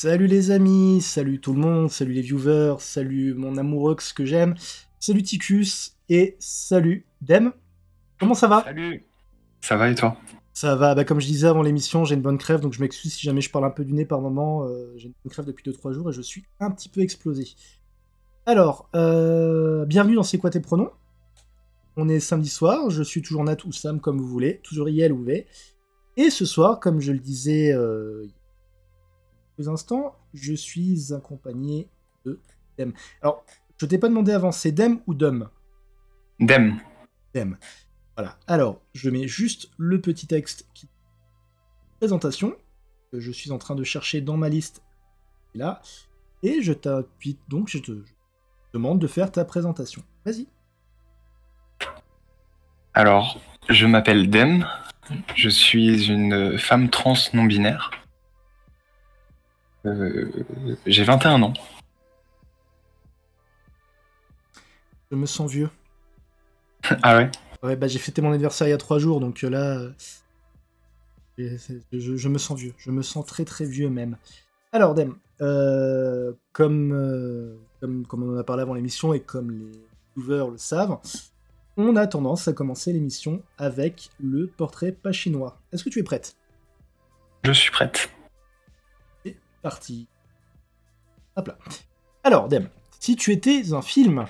Salut les amis, salut tout le monde, salut les viewers, salut mon amourox que j'aime, salut Ticus et salut Dem. Comment ça va? Salut. Ça va et toi? Ça va, comme je disais avant l'émission, j'ai une bonne crève, donc je m'excuse si jamais je parle un peu du nez par moment. J'ai une bonne crève depuis 2-3 jours et je suis un petit peu explosé. Alors, bienvenue dans C'est quoi tes pronoms? On est samedi soir, je suis toujours Nat ou Sam comme vous voulez, toujours IL ou V. Et ce soir, comme je le disais il y a quelques instants, je suis accompagné de Dem. Alors, je t'ai pas demandé avant, c'est Dem ou Dom? Dem. Dem. Voilà. Alors, je mets juste le petit texte qui présentation que je suis en train de chercher dans ma liste là, et je t'invite donc, je te demande de faire ta présentation. Vas-y. Alors, je m'appelle Dem. Je suis une femme trans non binaire. J'ai 21 ans. Je me sens vieux. Ah ouais? Ouais, j'ai fêté mon anniversaire il y a 3 jours, donc là, je me sens vieux. Je me sens très très vieux même. Alors, Dem, comme on en a parlé avant l'émission et comme les viewers le savent, on a tendance à commencer l'émission avec le portrait pas chinois. Est-ce que tu es prête? Je suis prête. C'est parti. Hop là. Alors, Dem, si tu étais un film...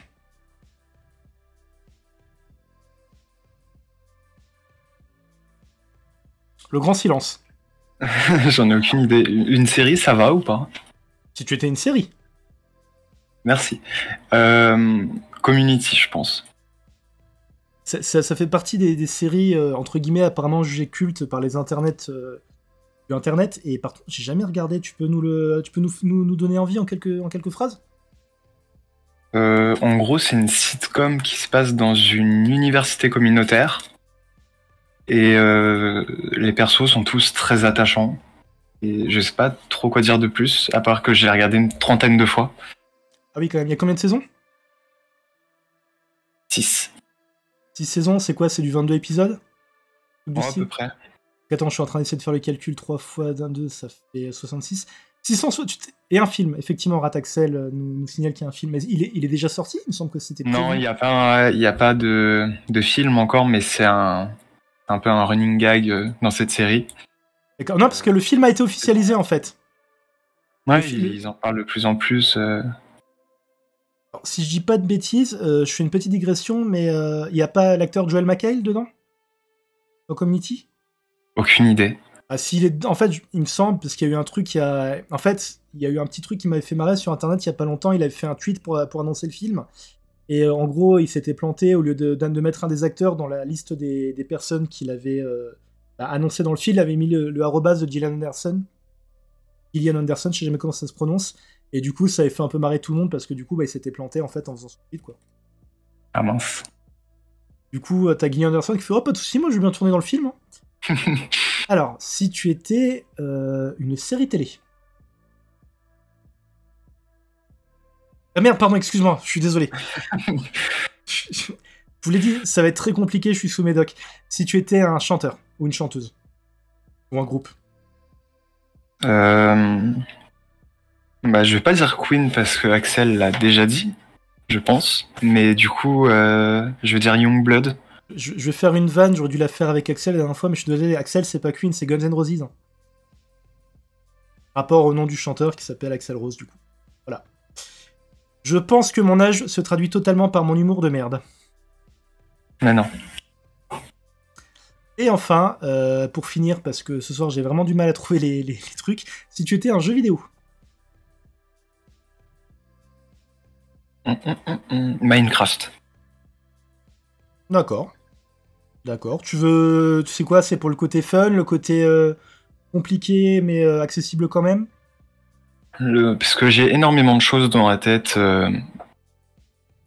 Le grand silence. J'en ai aucune idée. Une série, ça va ou pas? Si tu étais une série. Merci. Community, je pense. Ça fait partie des séries, entre guillemets, apparemment jugées cultes par les internets du internet. Et par contre, j'ai jamais regardé. Tu peux nous donner envie en quelques phrases? En gros, c'est une sitcom qui se passe dans une université communautaire. Et les persos sont tous très attachants. Et je sais pas trop quoi dire de plus, à part que j'ai regardé une trentaine de fois. Ah oui, quand même. Il y a combien de saisons? 6. 6 saisons, c'est quoi? C'est du 22 épisodes? À peu près. Attends, je suis en train d'essayer de faire le calcul. 3 fois 22, ça fait 66. 600 et un film. Effectivement, Rataxel nous signale qu'il y a un film. Mais il est déjà sorti? Il me semble que c'était prévu. Non, il n'y a pas de film encore, mais c'est un peu un running gag dans cette série. D'accord. Non, parce que le film a été officialisé en fait. Ouais, ils en parlent de plus en plus. Alors, si je dis pas de bêtises, je fais une petite digression, mais il n'y a pas l'acteur Joel McHale dedans? Dans Community? Aucune idée. Ah, en fait, il me semble, parce qu'il y a eu un truc, en fait, il y a eu un petit truc qui m'avait fait marrer sur internet il y a pas longtemps. Il avait fait un tweet pour annoncer le film. Et en gros, il s'était planté, au lieu de mettre un des acteurs dans la liste des personnes qu'il avait annoncé dans le film, il avait mis le arrobase de Gillian Anderson. Gillian Anderson, je sais jamais comment ça se prononce. Et du coup, ça avait fait un peu marrer tout le monde parce que du coup, il s'était planté en fait en faisant son tweet, quoi. Ah mince. Du coup, t'as Gillian Anderson qui fait: oh, pas de soucis, moi je veux bien tourner dans le film, hein. Alors, si tu étais une série télé. Ah merde, pardon, excuse-moi, je suis désolé. Je vous l'ai dit, ça va être très compliqué, je suis sous médoc. Si tu étais un chanteur ou une chanteuse ou un groupe. Je vais pas dire Queen parce que Axel l'a déjà dit, je pense. Mais du coup, je vais dire Youngblood. Je vais faire une vanne, j'aurais dû la faire avec Axel la dernière fois, mais je suis désolé, Axel c'est pas Queen, c'est Guns N' Roses, hein. Rapport au nom du chanteur qui s'appelle Axel Rose, du coup. Voilà. Je pense que mon âge se traduit totalement par mon humour de merde. Mais non. Et enfin, pour finir, parce que ce soir j'ai vraiment du mal à trouver les trucs, si tu étais un jeu vidéo. Minecraft. D'accord. D'accord. Tu sais quoi, c'est pour le côté fun, le côté compliqué mais accessible quand même? Parce que j'ai énormément de choses dans la tête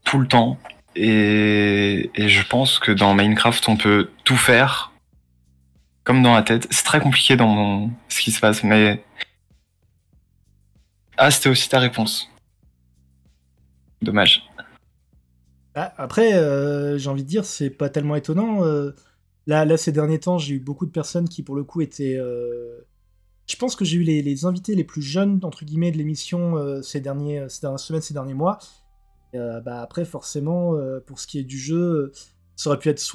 tout le temps. Et je pense que dans Minecraft, on peut tout faire comme dans la tête. C'est très compliqué dans ce qui se passe, mais... Ah, c'était aussi ta réponse. Dommage. Après, j'ai envie de dire, c'est pas tellement étonnant. Là, ces derniers temps, j'ai eu beaucoup de personnes qui, pour le coup, étaient je pense que j'ai eu les invités les plus jeunes, entre guillemets, de l'émission ces dernières semaines, ces derniers mois. Bah après, forcément, pour ce qui est du jeu, ça aurait pu être ça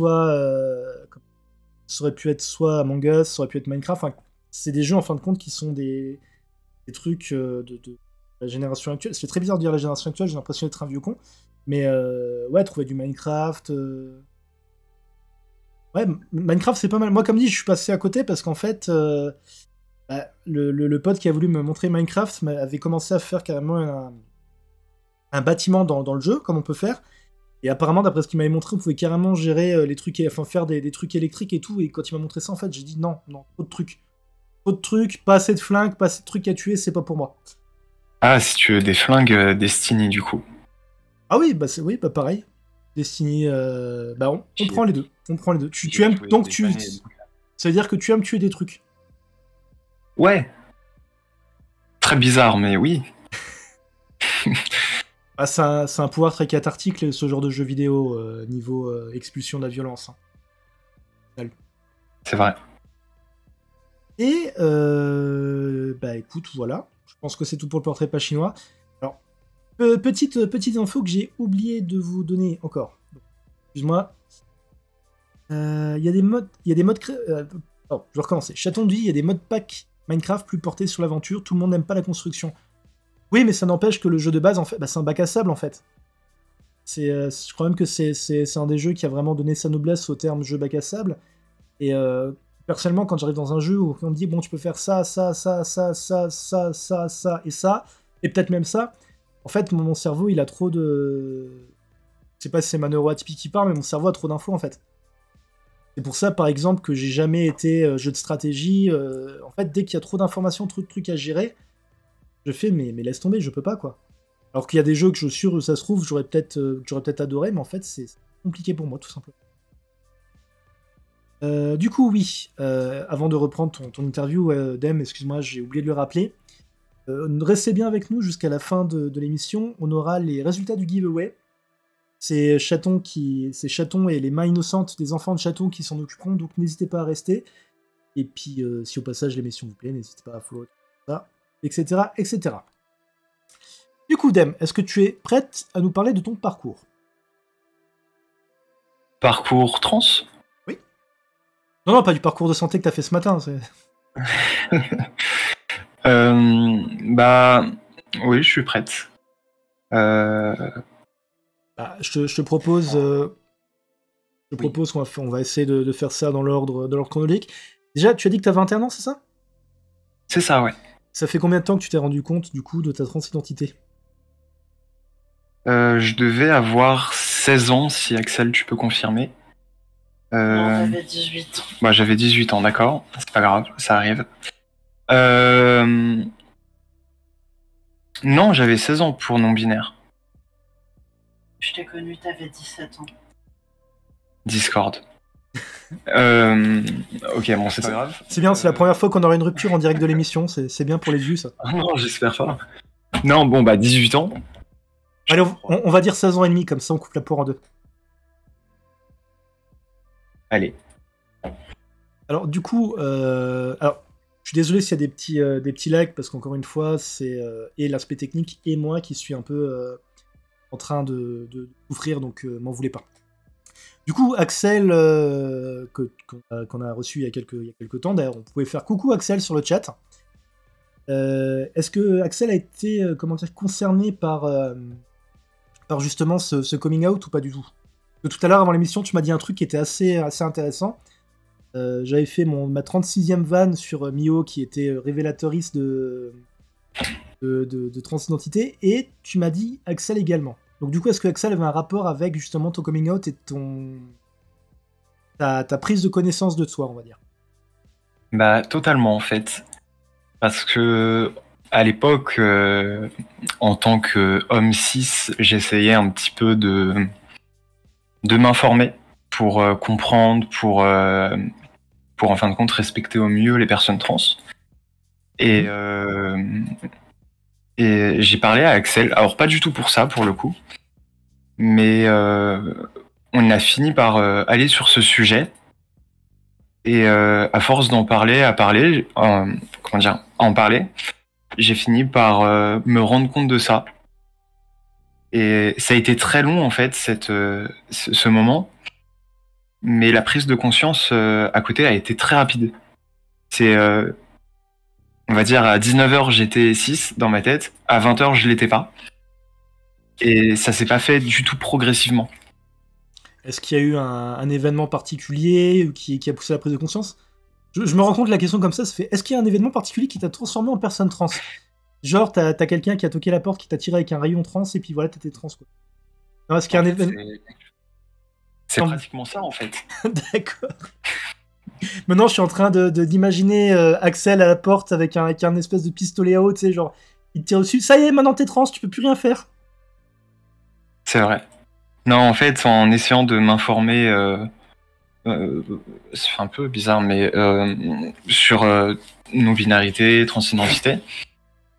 aurait pu être soit Among Us, ça aurait pu être Minecraft. Enfin, c'est des jeux, en fin de compte, qui sont des trucs de la génération actuelle. C'est très bizarre de dire la génération actuelle, j'ai l'impression d'être un vieux con. Mais ouais, trouver du Minecraft. Ouais, Minecraft, c'est pas mal. Moi, comme dit, je suis passé à côté parce qu'en fait, le pote qui a voulu me montrer Minecraft avait commencé à faire carrément un bâtiment dans le jeu, comme on peut faire. Et apparemment, d'après ce qu'il m'avait montré, on pouvait carrément gérer les trucs, enfin faire des trucs électriques et tout. Et quand il m'a montré ça, en fait, j'ai dit non, trop de trucs. Trop de trucs, pas assez de flingues, pas assez de trucs à tuer, c'est pas pour moi. Ah, si tu veux des flingues Destiny, du coup. Ah oui, oui, bah pareil. Destiny, bah on prend les deux. On prend les deux. Tu aimes, donc ça veut dire que tu aimes tuer des trucs. Ouais. Très bizarre, mais oui. Ah, c'est un pouvoir très cathartique, ce genre de jeu vidéo, niveau expulsion de la violence. Hein. C'est vrai. Et bah écoute, voilà. Je pense que c'est tout pour le portrait pas chinois. Alors, petite info que j'ai oublié de vous donner encore. Excuse-moi. Il y a des modes. Je vais recommencer. Chaton dit, il y a des modes pack Minecraft plus portés sur l'aventure. Tout le monde n'aime pas la construction. Oui, mais ça n'empêche que le jeu de base, en fait, c'est un bac à sable, en fait. Je crois même que c'est un des jeux qui a vraiment donné sa noblesse au terme jeu bac à sable. Et personnellement, quand j'arrive dans un jeu où on me dit, bon, tu peux faire ça, ça, ça, ça, ça, ça, ça, ça, et peut-être même ça, en fait, mon cerveau, il a trop de... Je sais pas si c'est ma neuroatypique qui parle, mais mon cerveau a trop d'infos, en fait. C'est pour ça, par exemple, que j'ai jamais été jeu de stratégie. En fait, dès qu'il y a trop d'informations, trop de trucs à gérer, je fais, mais laisse tomber, je peux pas, quoi. Alors qu'il y a des jeux que je suis sûr, ça se trouve, j'aurais peut-être adoré, mais en fait, c'est compliqué pour moi, tout simplement. Du coup, oui, avant de reprendre ton interview, Dem, excuse-moi, j'ai oublié de le rappeler. Restez bien avec nous jusqu'à la fin de l'émission. On aura les résultats du giveaway. C'est Chaton et les mains innocentes des enfants de Chaton qui s'en occuperont, donc n'hésitez pas à rester. Et puis, si au passage l'émission vous plaît, n'hésitez pas à follow, etc., etc. Du coup, Dem, est-ce que tu es prête à nous parler de ton parcours? Parcours trans? Oui. Non, pas du parcours de santé que t'as fait ce matin. Bah, oui, je suis prête. Je te propose, qu'on va essayer de faire ça dans l'ordre chronologique. Déjà, tu as dit que tu as 21 ans, c'est ça? C'est ça, ouais. Ça fait combien de temps que tu t'es rendu compte, du coup, de ta transidentité? Je devais avoir 16 ans, si Axel, tu peux confirmer. Non, j'avais 18 ans. Bah, j'avais 18 ans, d'accord. C'est pas grave, ça arrive. Non, j'avais 16 ans pour non-binaire. Je t'ai connu, t'avais 17 ans. Discord. Ok, bon, c'est pas grave. C'est bien, c'est la première fois qu'on aura une rupture en direct de l'émission, c'est bien pour les vues, ça. Non, j'espère pas. Non, bon, bah, 18 ans. Allez, on va dire 16 ans et demi, comme ça on coupe la poire en deux. Allez. Alors, du coup, je suis désolé s'il y a des petits lags, parce qu'encore une fois, c'est et l'aspect technique et moi qui suis un peu en train de souffrir, donc m'en voulez pas. Du coup, Axel, qu'on a reçu il y a quelques temps, d'ailleurs, on pouvait faire coucou Axel sur le chat. Est-ce que Axel a été concerné par justement ce coming out ou pas du tout? Parce que tout à l'heure, avant l'émission, tu m'as dit un truc qui était assez intéressant. J'avais fait ma 36e vanne sur Mio qui était révélatrice de transidentité, et tu m'as dit Axel également. Donc du coup, est-ce que Axel avait un rapport avec justement ton coming out et ta prise de connaissance de toi, on va dire? Bah, totalement, en fait. Parce que, à l'époque, en tant qu'homme cis, j'essayais un petit peu de m'informer pour comprendre, pour en fin de compte respecter au mieux les personnes trans. Et j'ai parlé à Axel, alors pas du tout pour ça, pour le coup, mais on a fini par aller sur ce sujet. Et à force d'en parler, comment dire, à en parler, j'ai fini par me rendre compte de ça. Et ça a été très long en fait ce moment, mais la prise de conscience à côté a été très rapide. C'est on va dire à 19h j'étais 6 dans ma tête, à 20h je l'étais pas. Et ça s'est pas fait du tout progressivement. Est-ce qu'il y a eu un événement particulier qui a poussé la prise de conscience? Je me rends compte, la question comme ça se fait, est-ce qu'il y a un événement particulier qui t'a transformé en personne trans? Genre, t'as quelqu'un qui a toqué la porte, qui t'a tiré avec un rayon trans, et puis voilà, t'étais trans, quoi. Non, est-ce qu'il y a un événement... C'est pratiquement ça, en fait. D'accord. Maintenant, je suis en train d'imaginer Axel à la porte avec un espèce de pistolet à eau, tu sais, genre, il te tire dessus, ça y est, maintenant t'es trans, tu peux plus rien faire. C'est vrai. Non, en fait, en essayant de m'informer, c'est un peu bizarre, mais sur non-binarité, transidentité,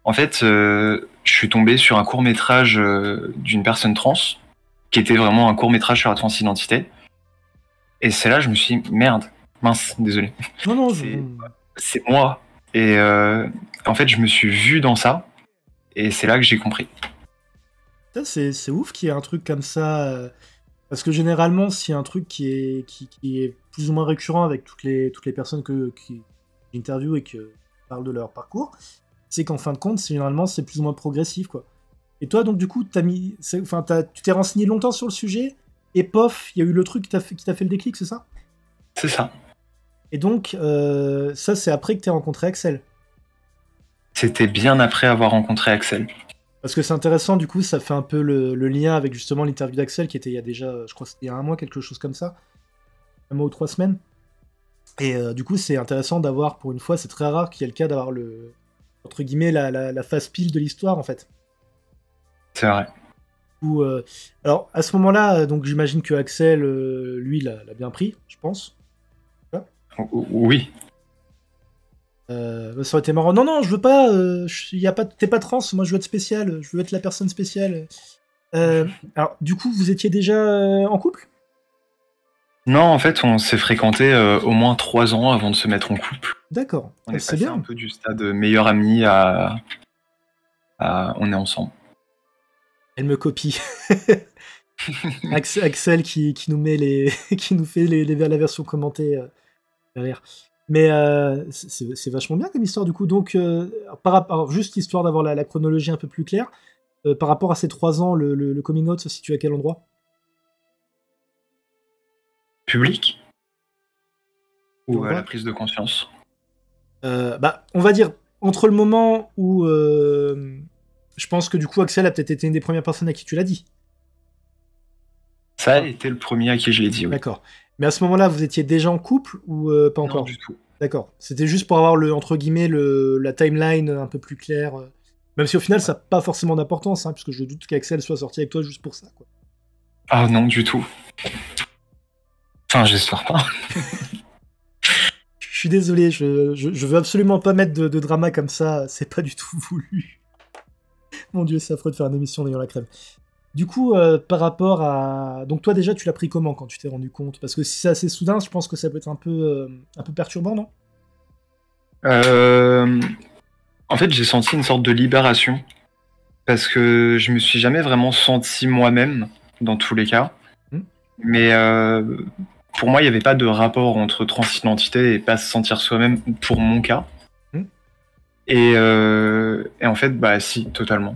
en fait, je suis tombé sur un court-métrage d'une personne trans, qui était vraiment un court-métrage sur la transidentité. Et c'est là, je me suis dit, merde, mince, désolé. Non, c'est moi. Et en fait, je me suis vu dans ça, et c'est là que j'ai compris. C'est ouf qu'il y ait un truc comme ça, parce que généralement, s'il y a un truc qui est plus ou moins récurrent avec toutes les personnes qui j'interviewe et qui parlent de leur parcours, c'est qu'en fin de compte, généralement, c'est plus ou moins progressif, quoi. Et toi, donc, du coup, tu t'es renseigné longtemps sur le sujet, et pof, il y a eu le truc qui t'a fait le déclic, c'est ça? C'est ça. Et donc, ça, c'est après que t'aies rencontré Axel. C'était bien après avoir rencontré Axel. Parce que c'est intéressant, du coup, ça fait un peu le lien avec justement l'interview d'Axel qui était il y a déjà, je crois que c'était il y a un mois, quelque chose comme ça. Un mois ou 3 semaines. Et du coup, c'est intéressant d'avoir, pour une fois, c'est très rare qu'il y ait le cas d'avoir entre guillemets, la phase pile de l'histoire, en fait. C'est vrai. Alors, à ce moment-là, donc j'imagine que Axel, lui, l'a bien pris, je pense. Oui. Ça aurait été marrant. Non, je veux pas. T'es pas trans, moi je veux être spécial. Je veux être la personne spéciale. Alors, du coup, vous étiez déjà en couple? Non, en fait, on s'est fréquenté au moins 3 ans avant de se mettre en couple. D'accord. On est C'est passé bien. un peu du stade meilleur ami à on est ensemble. Elle me copie. Axel qui nous met qui nous fait la version commentée derrière. Mais c'est vachement bien comme histoire du coup. Donc, alors, juste histoire d'avoir la chronologie un peu plus claire, par rapport à ces 3 ans, le coming out se situe à quel endroit? Public ou Endroit la prise de conscience? On va dire entre le moment où je pense que du coup Axel a peut-être été une des premières personnes à qui tu l'as dit. Ça a été le premier à qui je l'ai dit, oui. D'accord. Mais à ce moment-là, vous étiez déjà en couple ou pas encore? Non, du tout. D'accord. C'était juste pour avoir entre guillemets la timeline un peu plus claire. Même si au final, ça n'a pas forcément d'importance, hein, puisque je doute qu'Axel soit sorti avec toi juste pour ça, quoi. Ah non, du tout. Enfin, j'espère pas. Je suis désolé, je veux absolument pas mettre de drama comme ça, c'est pas du tout voulu. Mon dieu, c'est affreux de faire une émission en ayant la crème. Du coup, par rapport à... Donc toi déjà, tu l'as pris comment quand tu t'es rendu compte? Parce que si c'est assez soudain, je pense que ça peut être un peu perturbant, non? En fait, j'ai senti une sorte de libération. Parce que je me suis jamais vraiment senti moi-même, dans tous les cas. Mais pour moi, il n'y avait pas de rapport entre transidentité et pas se sentir soi-même pour mon cas. Et en fait, bah si, totalement.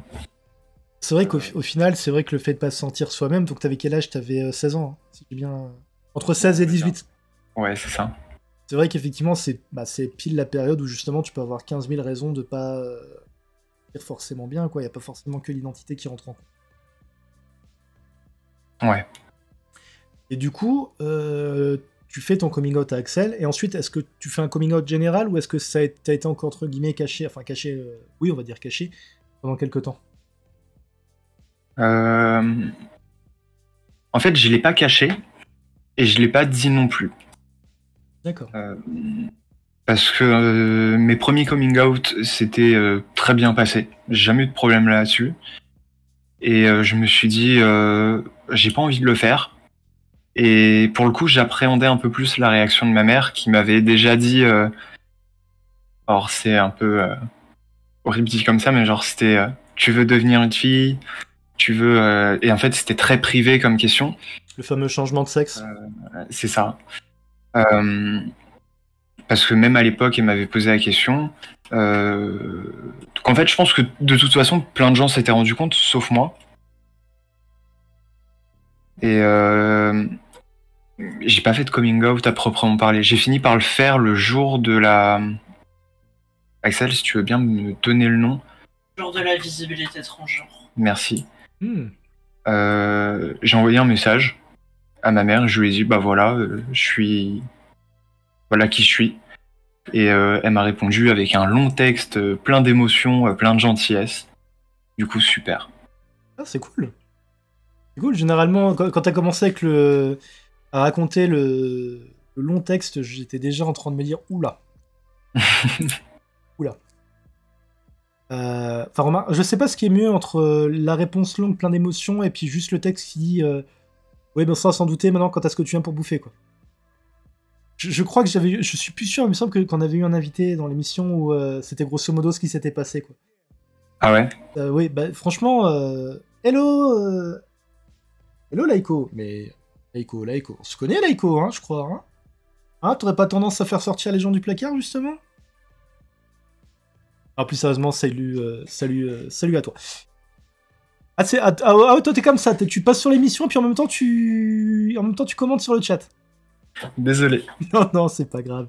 C'est vrai qu'au final, c'est vrai que le fait de pas se sentir soi-même, donc t'avais quel âge? T'avais 16 ans, hein, si j'ai bien... Entre 16 et 18. Ouais, c'est ça. C'est vrai qu'effectivement, c'est pile la période où justement tu peux avoir 15 000 raisons de pas dire forcément bien, quoi. Il n'y a pas forcément que l'identité qui rentre en compte. Ouais. Et du coup, tu fais ton coming out à Axel, et ensuite, est-ce que tu fais un coming out général, ou est-ce que t'as été encore, entre guillemets, caché, oui, on va dire caché, pendant quelques temps? En fait, je l'ai pas caché, et je l'ai pas dit non plus. D'accord. Parce que mes premiers coming out, c'était très bien passé. J'ai jamais eu de problème là-dessus. Et je me suis dit, j'ai pas envie de le faire. Et pour le coup, j'appréhendais un peu plus la réaction de ma mère qui m'avait déjà dit, alors c'est un peu horrible dit comme ça, mais genre c'était tu veux devenir une fille, tu veux et en fait c'était très privé comme question. Le fameux changement de sexe. C'est ça. Parce que même à l'époque, elle m'avait posé la question. Donc en fait, je pense que de toute façon, plein de gens s'étaient rendus compte, sauf moi. Et j'ai pas fait de coming out à proprement parler. J'ai fini par le faire le jour de la... Axel, si tu veux bien me donner le nom. Jour de la visibilité transgenre. Merci. J'ai envoyé un message à ma mère. Je lui ai dit, bah voilà, je suis... Voilà qui je suis. Et elle m'a répondu avec un long texte, plein d'émotions, plein de gentillesse. Du coup, super. Ah, c'est cool. C'est cool. Généralement, quand t'as commencé avec à raconter le long texte, j'étais déjà en train de me dire oula. Oula. Enfin, remarque, je sais pas ce qui est mieux entre la réponse longue, plein d'émotions, et puis juste le texte qui dit oui, ben ça, sans douter, maintenant, quand est-ce que tu viens pour bouffer, quoi. Je crois que je suis plus sûr, il me semble qu'on avait eu un invité dans l'émission où c'était grosso modo ce qui s'était passé, quoi. Ah ouais? Oui, bah franchement, hello hello Laiko, mais Laiko, on se connaît Laiko, hein, je crois, hein? Hein, t'aurais pas tendance à faire sortir les gens du placard, justement? Ah, plus sérieusement, salut à toi. Ah, toi t'es comme ça, tu passes sur l'émission, puis en même temps tu commentes sur le chat. Désolé. Non, c'est pas grave.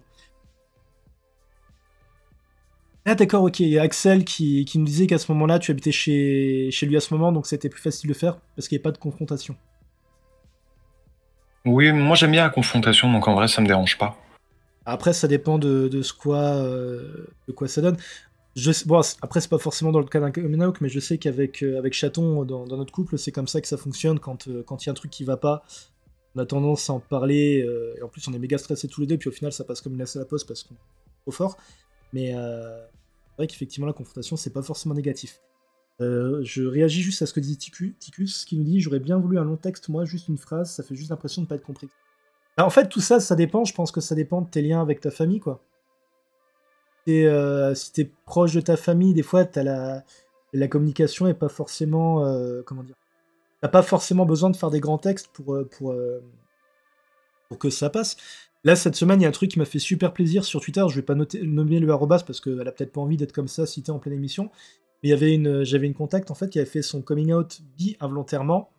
Ah d'accord, ok, il y a Axel qui nous disait qu'à ce moment-là, tu habitais chez lui à ce moment, donc c'était plus facile de faire, parce qu'il n'y avait pas de confrontation. Oui, moi j'aime bien la confrontation, donc en vrai ça me dérange pas. Après, ça dépend de quoi ça donne. Bon, après, c'est pas forcément dans le cas d'un coming out, mais je sais qu'avec avec Chaton, dans notre couple, c'est comme ça que ça fonctionne. Quand il y a un truc qui va pas, on a tendance à en parler, et en plus on est méga stressés tous les deux, puis au final ça passe comme une lettre à la poste parce qu'on est trop fort. Mais c'est vrai qu'effectivement la confrontation c'est pas forcément négatif. Je réagis juste à ce que dit Ticus qui nous dit j'aurais bien voulu un long texte, moi juste une phrase, ça fait juste l'impression de pas être compris. Bah, en fait tout ça, ça dépend, je pense que ça dépend de tes liens avec ta famille, quoi. Si t'es proche de ta famille, des fois t'as la communication est pas forcément comment dire. T'as pas forcément besoin de faire des grands textes pour que ça passe. Là, cette semaine, il y a un truc qui m'a fait super plaisir sur Twitter. Je vais pas nommer le arrobas parce qu'elle a peut-être pas envie d'être comme ça citée en pleine émission. Mais j'avais une contact en fait qui avait fait son coming out bi involontairement.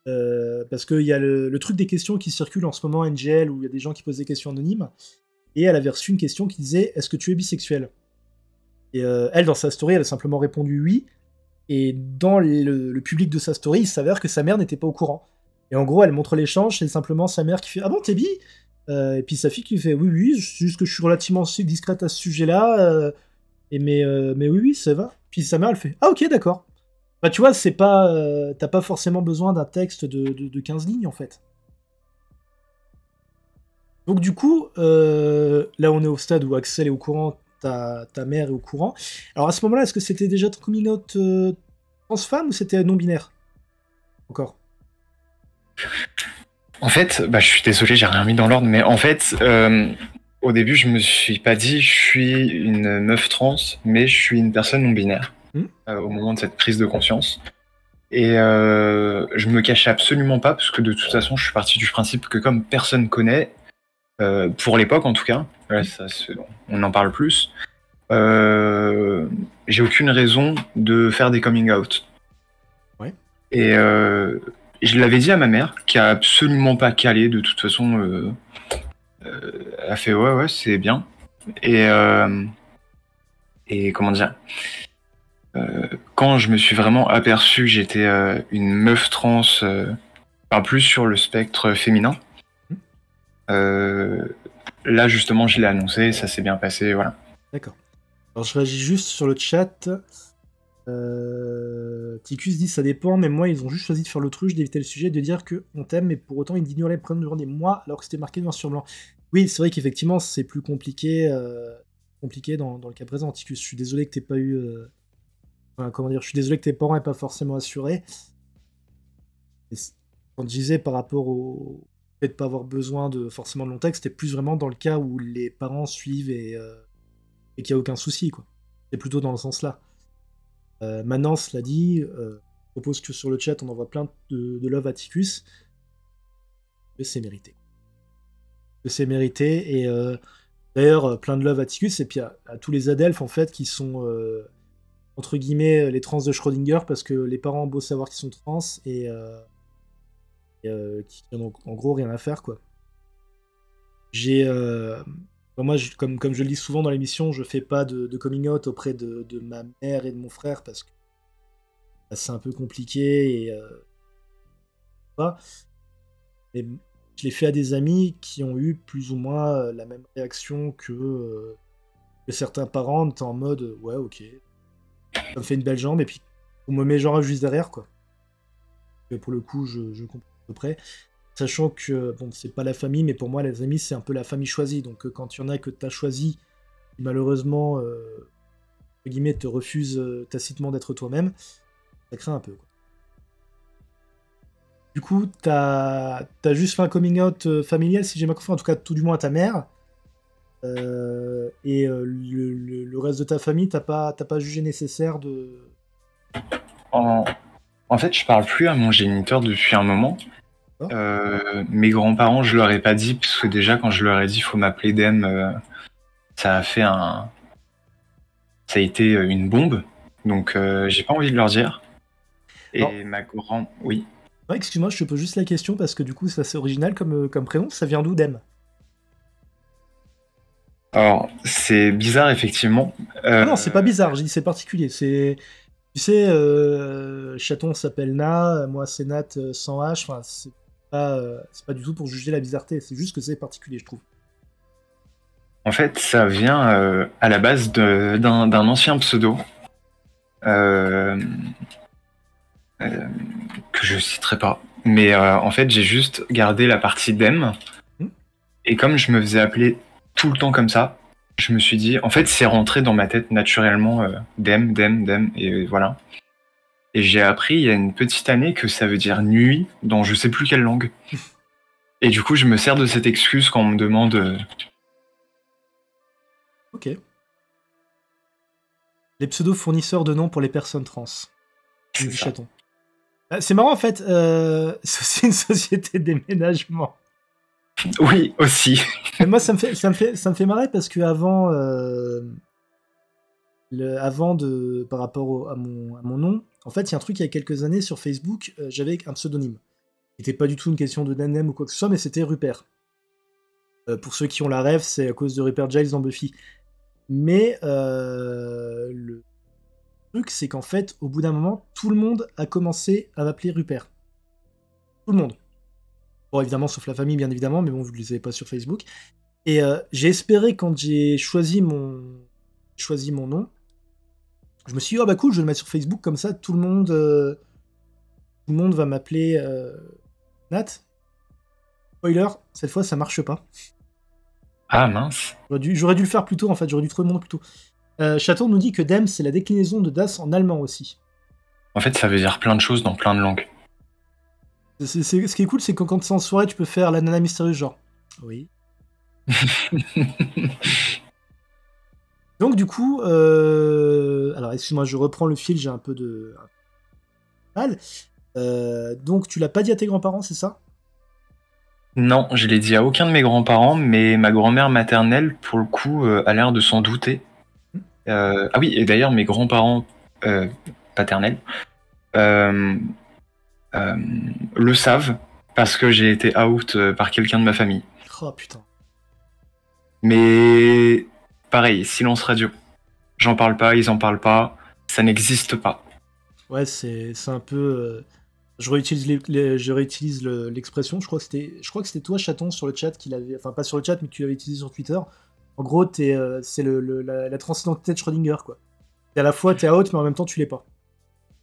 Parce qu'il y a le truc des questions qui circulent en ce moment NGL où il y a des gens qui posent des questions anonymes. Et elle avait reçu une question qui disait est-ce que tu es bisexuel? Et elle, dans sa story, elle a simplement répondu oui. Et dans le public de sa story, il s'avère que sa mère n'était pas au courant. Et en gros, elle montre l'échange, c'est simplement sa mère qui fait ah bon, t'es bi? Et puis sa fille qui fait oui, juste que je suis relativement discrète à ce sujet-là. Mais oui, ça va. Puis sa mère, elle fait ah ok, d'accord. Bah tu vois, c'est pas t'as pas forcément besoin d'un texte de 15 lignes en fait. Donc du coup, là on est au stade où Axel est au courant, ta mère est au courant. Alors à ce moment-là, est-ce que c'était déjà ton coming out trans-femme ou c'était non-binaire? Encore. En fait, bah, je suis désolé, j'ai rien mis dans l'ordre, mais en fait, au début, je me suis pas dit je suis une meuf trans, mais je suis une personne non binaire au moment de cette prise de conscience. Et je me cachais absolument pas, parce que de toute façon, je suis parti du principe que comme personne connaît, pour l'époque en tout cas, on en parle plus, j'ai aucune raison de faire des coming out. Ouais. Et je l'avais dit à ma mère, qui a absolument pas calé, de toute façon, elle a fait ouais, c'est bien. Et comment dire, quand je me suis vraiment aperçu que j'étais une meuf trans, enfin plus sur le spectre féminin, là justement je l'ai annoncé, ça s'est bien passé, voilà. D'accord. Alors je réagis juste sur le chat. Ticus dit ça dépend, mais moi ils ont juste choisi de faire l'autruche, d'éviter le sujet, de dire que on t'aime, mais pour autant ils ignoraient le problème durant des mois alors que c'était marqué noir sur blanc. Oui, c'est vrai qu'effectivement c'est plus compliqué, dans le cas présent. Ticus, je suis désolé que t'aies pas eu. Comment dire, je suis désolé que tes parents aient pas forcément assuré. Quand je disais par rapport fait de pas avoir besoin de forcément de long texte, c'était plus vraiment dans le cas où les parents suivent et qu'il n'y a aucun souci, quoi. C'est plutôt dans le sens là. Maintenant, cela dit, je propose que sur le chat, on envoie plein de love à Ticus. Que c'est mérité. Que c'est mérité, et d'ailleurs, plein de love à Ticus, et puis à tous les adelphes, en fait, qui sont, entre guillemets, les trans de Schrödinger, parce que les parents ont beau savoir qu'ils sont trans, et qui n'en ont en gros rien à faire, quoi. J'ai... moi, comme je le dis souvent dans l'émission, je fais pas de coming out auprès de ma mère et de mon frère, parce que bah, c'est un peu compliqué, et pas. Mais je l'ai fait à des amis qui ont eu plus ou moins la même réaction que certains parents, étant en mode ouais, ok, ça me fait une belle jambe, et puis on me met genre juste derrière, quoi. Et pour le coup, je comprends à peu près. Sachant que, bon, c'est pas la famille, mais pour moi, les amis, c'est un peu la famille choisie. Donc quand il y en a que t'as choisi, qui malheureusement, entre guillemets, te refuse tacitement d'être toi-même, ça craint un peu, quoi. Du coup, t'as juste fait un coming out familial, si j'ai bien compris, en tout cas, tout du moins à ta mère. Et le reste de ta famille, t'as pas jugé nécessaire de... En fait, je parle plus à mon géniteur depuis un moment. Mes grands-parents, je leur ai pas dit, parce que déjà, quand je leur ai dit, il faut m'appeler Dem, ça a été une bombe. Donc, j'ai pas envie de leur dire. Et Non. ma grand... Oui. Ouais, excuse-moi, je te pose juste la question, parce que du coup, c'est assez original comme prénom. Ça vient d'où, Dem? Alors, c'est bizarre, effectivement. Ah non, c'est pas bizarre, je dis c'est particulier. C'est... Tu sais, Chaton s'appelle Na, moi c'est Nat sans H, enfin, c'est pas du tout pour juger la bizarreté, c'est juste que c'est particulier, je trouve. En fait, ça vient à la base d'un ancien pseudo que je citerai pas. Mais en fait, j'ai juste gardé la partie Dem. Et comme je me faisais appeler tout le temps comme ça, je me suis dit... En fait, c'est rentré dans ma tête naturellement Dem, Dem, Dem, et voilà. Et j'ai appris il y a une petite année que ça veut dire nuit dans je sais plus quelle langue. Et du coup, je me sers de cette excuse quand on me demande... Ok. Les pseudos fournisseurs de noms pour les personnes trans. C'est ça. Chaton. C'est marrant en fait, c'est une société de déménagement. Oui, aussi. Mais moi, ça me fait marrer parce que avant, par rapport à mon nom, en fait, il y a un truc il y a quelques années sur Facebook, j'avais un pseudonyme. C'était pas du tout une question de nanem ou quoi que ce soit, mais c'était Rupert. Pour ceux qui ont la rêve, c'est à cause de Rupert Giles dans Buffy. Mais le truc, c'est qu'en fait, au bout d'un moment, tout le monde a commencé à m'appeler Rupert. Tout le monde. Bon, évidemment, sauf la famille, bien évidemment, mais bon, vous ne les avez pas sur Facebook. Et j'ai espéré, quand j'ai choisi mon nom, je me suis dit, oh bah cool, je vais le mettre sur Facebook, comme ça, tout le monde va m'appeler Nat. Spoiler, cette fois, ça marche pas. Ah mince. J'aurais dû le faire plus tôt, en fait, j'aurais dû trouver mon nom plus tôt. Chaton nous dit que Dem, c'est la déclinaison de Das en allemand aussi. En fait, ça veut dire plein de choses dans plein de langues. Ce qui est cool, c'est que quand c'est en soirée, tu peux faire la nana mystérieuse, genre. Oui. Donc, du coup, alors, excuse-moi, je reprends le fil, j'ai un peu de mal. Donc, tu l'as pas dit à tes grands-parents, c'est ça? Non, je l'ai dit à aucun de mes grands-parents, mais ma grand-mère maternelle, pour le coup, a l'air de s'en douter. Ah oui, et d'ailleurs, mes grands-parents paternels le savent, parce que j'ai été out par quelqu'un de ma famille. Oh, putain. Mais pareil, silence radio. J'en parle pas, ils en parlent pas, ça n'existe pas. Ouais, c'est un peu... je réutilise l'expression, je crois que c'était toi, Chaton, sur le chat, qui l'avait... Enfin, pas sur le chat, mais que tu l'avais utilisé sur Twitter. En gros, c'est la transidentité de Schrödinger, quoi. Et à la fois, t'es out, mais en même temps, tu l'es pas.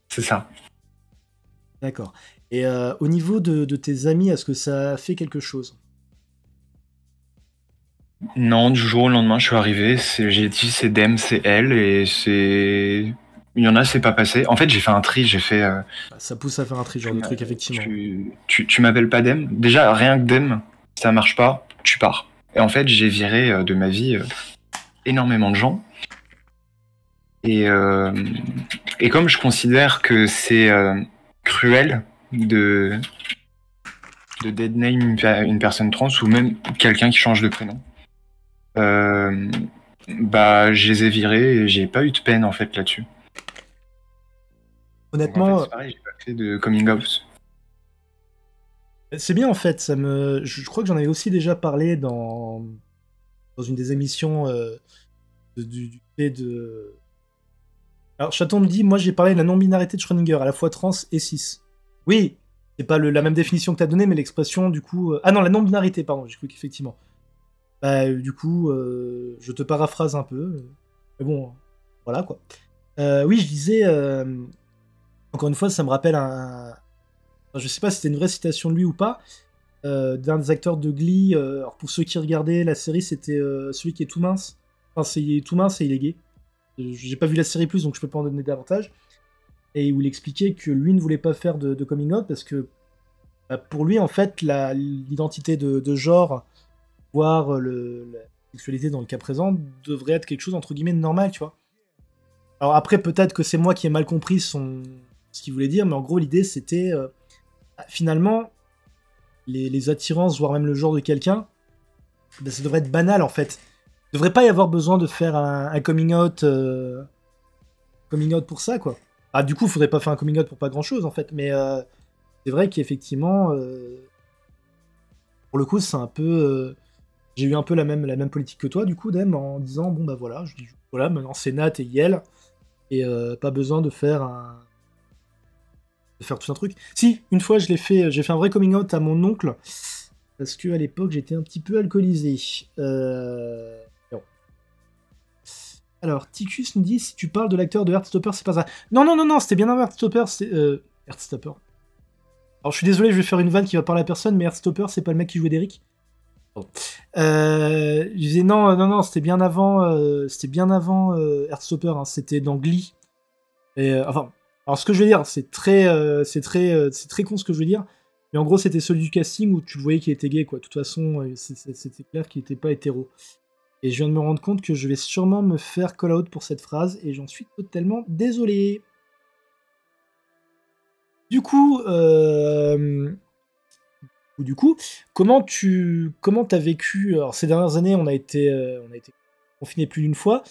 C'est ça. D'accord. Et au niveau de tes amis, est-ce que ça a fait quelque chose? Non, du jour au lendemain, je suis arrivé, j'ai dit c'est Dem, c'est elle, et c'est Il y en a, c'est pas passé. En fait, j'ai fait un tri, j'ai fait... Ça pousse à faire un tri, genre de truc, effectivement. Tu m'appelles pas Dem. Déjà, rien que Dem, ça marche pas, tu pars. Et en fait, j'ai viré de ma vie énormément de gens. Et comme je considère que c'est cruel de deadname une personne trans ou même quelqu'un qui change de prénom, bah, je les ai virés et j'ai pas eu de peine en fait là-dessus. Honnêtement, en fait, c'est pareil, j'ai pas fait de coming out. C'est bien en fait, je crois que j'en avais aussi déjà parlé dans une des émissions du fait de... Alors Chaton me dit, moi j'ai parlé de la non-binarité de Schrödinger, à la fois trans et cis. Oui, c'est pas la même définition que t'as donnée, mais l'expression du coup... Ah non, la non-binarité, pardon, j'ai cru qu'effectivement. Bah du coup, je te paraphrase un peu, mais bon, voilà quoi. Oui, je disais... Encore une fois, ça me rappelle Enfin, je sais pas si c'était une vraie citation de lui ou pas, d'un des acteurs de Glee. Alors pour ceux qui regardaient la série, c'était celui qui est tout mince. Enfin, il est tout mince et il est gay. J'ai pas vu la série plus, donc je peux pas en donner davantage. Et où il expliquait que lui ne voulait pas faire de coming out parce que bah, pour lui, en fait, l'identité de genre, voire la sexualité dans le cas présent, devrait être quelque chose entre guillemets de normal, tu vois. Alors après, peut-être que c'est moi qui ai mal compris ce qu'il voulait dire, mais en gros, l'idée c'était finalement les attirances, voire même le genre de quelqu'un, ben, ça devrait être banal en fait. Il devrait pas y avoir besoin de faire un coming out pour ça, quoi. Ah, du coup, il faudrait pas faire un coming out pour pas grand chose en fait, mais c'est vrai qu'effectivement, pour le coup, c'est un peu. J'ai eu un peu la même politique que toi, du coup, Dem, en disant bon bah voilà, je dis voilà, maintenant c'est Nat et Yel, et pas besoin de faire tout un truc. Si, une fois j'ai fait un vrai coming out à mon oncle, parce que à l'époque j'étais un petit peu alcoolisé. Non. Alors, Ticus nous dit si tu parles de l'acteur de Heartstopper, c'est pas ça. Non, c'était bien avant Heartstopper, c'est. Heartstopper. Alors je suis désolé, je vais faire une vanne qui va parler à personne, mais Heartstopper, c'est pas le mec qui jouait d'Eric. Je disais non, c'était bien avant Heartstopper, hein, c'était dans Glee. Et, enfin, alors ce que je veux dire, c'est très con ce que je veux dire, mais en gros c'était celui du casting où tu le voyais qu'il était gay, quoi. De toute façon, c'était clair qu'il était pas hétéro. Et je viens de me rendre compte que je vais sûrement me faire call out pour cette phrase, et j'en suis totalement désolé. Du coup, comment t'as vécu... Alors, ces dernières années, on a été confinés plus d'une fois.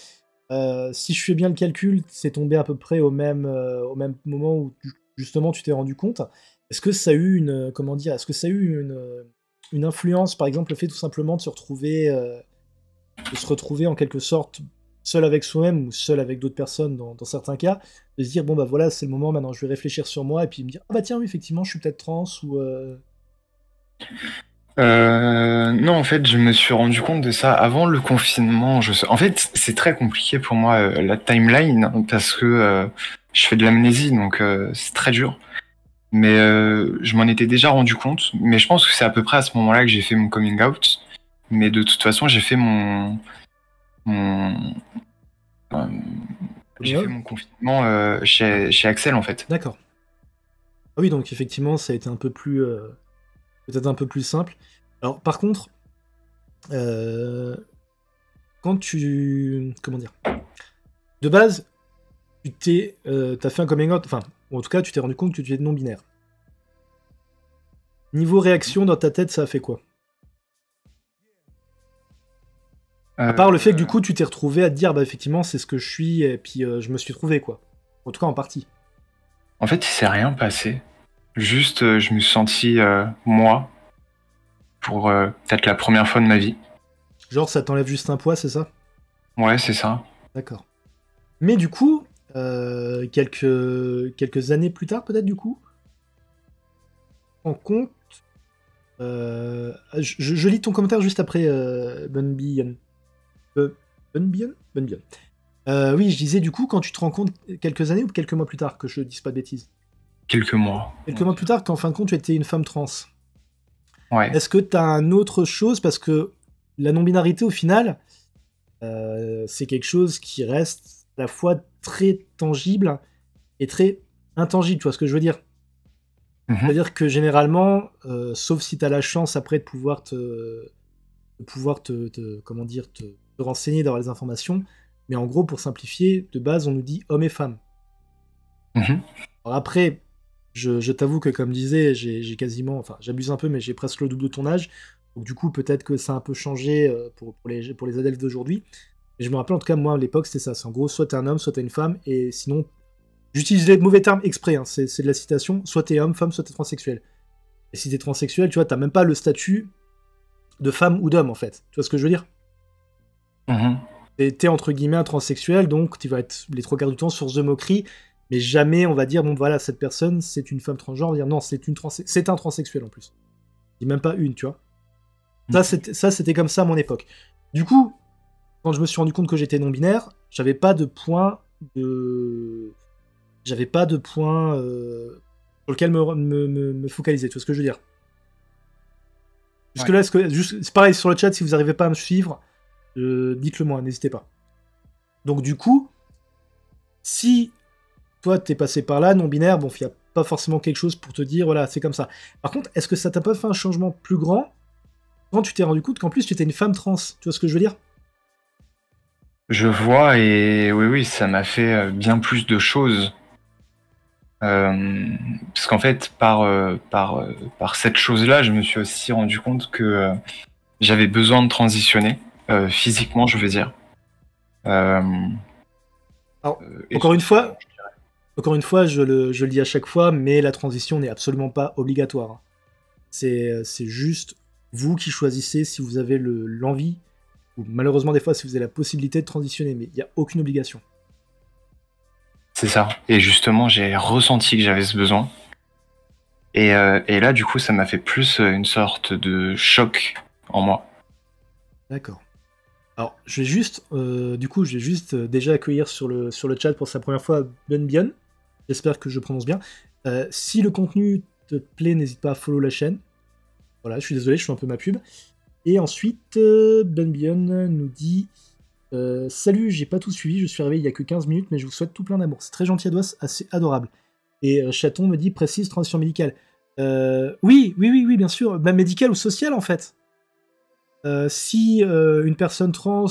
Si je fais bien le calcul, c'est tombé à peu près au même moment où justement tu t'es rendu compte. Est-ce que ça a eu une influence, par exemple, le fait tout simplement de se retrouver en quelque sorte seul avec soi-même ou seul avec d'autres personnes dans certains cas, de se dire bon bah voilà, c'est le moment, maintenant je vais réfléchir sur moi et puis me dire ah bah tiens oui, effectivement je suis peut-être trans ou Non, en fait, je me suis rendu compte de ça avant le confinement. En fait, c'est très compliqué pour moi, la timeline, parce que je fais de l'amnésie, donc c'est très dur. Mais je m'en étais déjà rendu compte. Mais je pense que c'est à peu près à ce moment-là que j'ai fait mon coming out. Mais de toute façon, j'ai fait mon confinement chez Axel, en fait. D'accord. Ah oui, donc effectivement, ça a été un peu plus peut-être un peu plus simple. Alors par contre, quand tu... Comment dire? De base, t'as fait un coming out, enfin, ou en tout cas, tu t'es rendu compte que tu étais non-binaire. Niveau réaction, dans ta tête, ça a fait quoi? À part le fait que du coup, tu t'es retrouvé à te dire, bah effectivement, c'est ce que je suis, et puis je me suis trouvé, quoi. En tout cas, en partie. En fait, il s'est rien passé. Juste, je me suis senti moi, pour peut-être la première fois de ma vie. Genre, ça t'enlève juste un poids, c'est ça? Ouais, c'est ça. D'accord. Mais du coup, quelques années plus tard, peut-être, du coup, en compte... je lis ton commentaire juste après Bunbian. Bunbian. Oui, je disais, du coup, quand tu te rends compte quelques années ou quelques mois plus tard, que je dise pas de bêtises? Quelques mois. Quelques mois plus tard, qu'en fin de compte, tu étais une femme trans. Ouais. Est-ce que t'as un autre chose, parce que la non-binarité, au final, c'est quelque chose qui reste à la fois très tangible et très intangible, tu vois ce que je veux dire? C'est-à-dire que généralement, sauf si tu as la chance après de pouvoir comment dire, te renseigner, d'avoir les informations, mais en gros, pour simplifier, de base, on nous dit hommes et femmes. Mhm. Alors après, je t'avoue que comme disais, j'ai quasiment, enfin j'abuse un peu, mais j'ai presque le double de ton âge, donc du coup peut-être que ça a un peu changé pour les adeptes d'aujourd'hui. Mais je me rappelle en tout cas, moi à l'époque c'était ça, c'est en gros soit t'es un homme, soit t'es une femme, et sinon, j'utilise les mauvais termes exprès, hein, c'est de la citation, soit t'es homme, femme, soit t'es transsexuel. Et si t'es transsexuel, tu vois, t'as même pas le statut de femme ou d'homme en fait, tu vois ce que je veux dire? Mhm. T'es entre guillemets un transsexuel, donc tu vas être les trois quarts du temps source de moquerie, mais jamais on va dire, bon voilà, cette personne c'est une femme transgenre, on va dire non, c'est un transsexuel en plus. Je dis même pas une, tu vois. Ça c'était comme ça à mon époque. Du coup, quand je me suis rendu compte que j'étais non-binaire, j'avais pas de point sur lequel me focaliser, tu vois ce que je veux dire. Jusque là, c'est pareil sur le chat, si vous n'arrivez pas à me suivre, dites-le moi, n'hésitez pas. Donc du coup, si toi t'es passé par là, non-binaire, bon, il n'y a pas forcément quelque chose pour te dire, voilà, c'est comme ça. Par contre, est-ce que ça t'a pas fait un changement plus grand quand tu t'es rendu compte qu'en plus tu étais une femme trans? Tu vois ce que je veux dire? Je vois, et oui, ça m'a fait bien plus de choses. Parce qu'en fait, par cette chose-là, je me suis aussi rendu compte que j'avais besoin de transitionner, physiquement, je veux dire. Euh, Alors, et encore une socialement, fois, je dirais. je le dis à chaque fois, mais la transition n'est absolument pas obligatoire, hein. C'est juste vous qui choisissez si vous avez l'envie, ou malheureusement des fois si vous avez la possibilité de transitionner, mais il n'y a aucune obligation. C'est ça. Et justement, j'ai ressenti que j'avais ce besoin. Et là, du coup, ça m'a fait plus une sorte de choc en moi. D'accord. Alors, je vais juste déjà accueillir sur le chat pour sa première fois Benbion. J'espère que je prononce bien. Si le contenu te plaît, n'hésite pas à follow la chaîne. Voilà, je suis désolé, je fais un peu ma pub. Et ensuite, Benbion nous dit Salut, j'ai pas tout suivi, je suis arrivé il y a que 15 minutes, mais je vous souhaite tout plein d'amour. C'est très gentil, Ados, assez adorable. Et Chaton me dit précise transition médicale. Oui, bien sûr, bah, médicale ou sociale en fait. Si une personne trans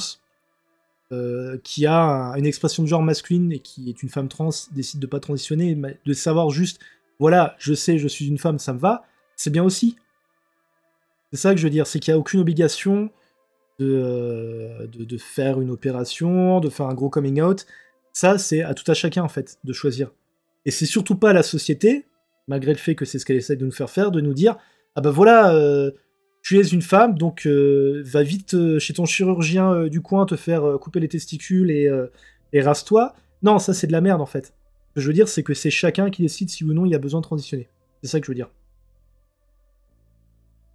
qui a une expression de genre masculine et qui est une femme trans décide de pas transitionner, de savoir juste, voilà, je sais, je suis une femme, ça me va, c'est bien aussi. C'est ça que je veux dire, c'est qu'il n'y a aucune obligation de faire une opération, de faire un gros coming out. Ça, c'est à tout à chacun, en fait, de choisir. Et c'est surtout pas à la société, malgré le fait que c'est ce qu'elle essaie de nous faire, de nous dire, ah bah voilà, tu es une femme, donc va vite chez ton chirurgien du coin te faire couper les testicules et rase-toi. Non, ça c'est de la merde, en fait. Ce que je veux dire, c'est que c'est chacun qui décide si ou non il y a besoin de transitionner. C'est ça que je veux dire.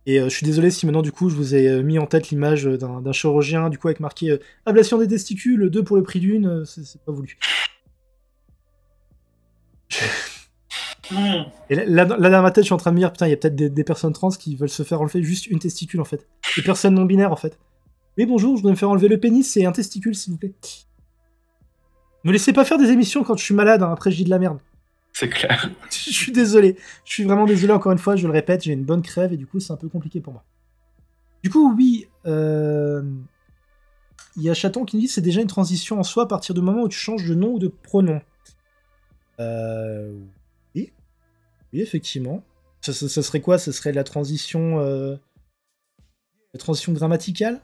Et je suis désolé si maintenant, du coup, je vous ai mis en tête l'image d'un chirurgien, du coup, avec marqué ablation des testicules, 2 pour le prix d'une, c'est pas voulu. Et là, dans ma tête, je suis en train de me dire, putain, il y a peut-être des personnes trans qui veulent se faire enlever juste une testicule, en fait. Des personnes non-binaires, en fait. Oui, bonjour, je voudrais me faire enlever le pénis et un testicule, s'il vous plaît. Me laissez pas faire des émissions quand je suis malade, hein, après je dis de la merde. C'est clair. Je suis désolé. Je suis vraiment désolé, encore une fois, je le répète, j'ai une bonne crève et du coup, c'est un peu compliqué pour moi. Du coup, oui, il y a Chaton qui nous dit c'est déjà une transition en soi à partir du moment où tu changes de nom ou de pronom. Oui, oui, effectivement. Ça serait quoi? Ce serait la transition grammaticale?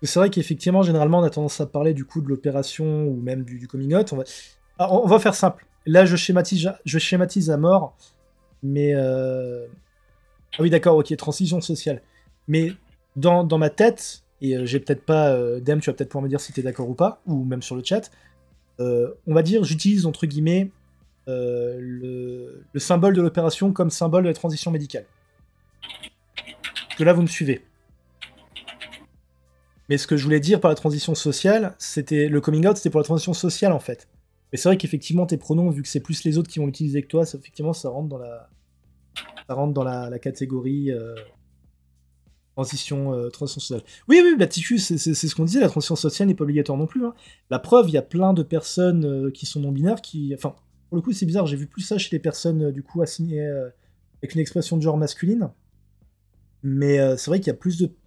C'est vrai qu'effectivement, généralement, on a tendance à parler du coup de l'opération ou même du coming out. On va faire simple. Là, je schématise à mort, mais... Ah oui, d'accord, ok, transition sociale. Mais dans ma tête, et j'ai peut-être pas... Dem, tu vas peut-être pouvoir me dire si t'es d'accord ou pas, ou même sur le chat, on va dire, j'utilise entre guillemets le symbole de l'opération comme symbole de la transition médicale. Parce que là, vous me suivez. Mais ce que je voulais dire par la transition sociale, c'était le coming out, c'était pour la transition sociale en fait. Mais c'est vrai qu'effectivement, tes pronoms, vu que c'est plus les autres qui vont l'utiliser que toi, effectivement, ça rentre dans la catégorie Transition sociale. Oui, oui, bah Ticus, c'est ce qu'on disait, la transition sociale n'est pas obligatoire non plus. Hein. La preuve, il y a plein de personnes qui sont non-binaires qui... Enfin, pour le coup, c'est bizarre, j'ai vu plus ça chez les personnes, du coup, assignées avec une expression de genre masculine. Mais c'est vrai qu'il y a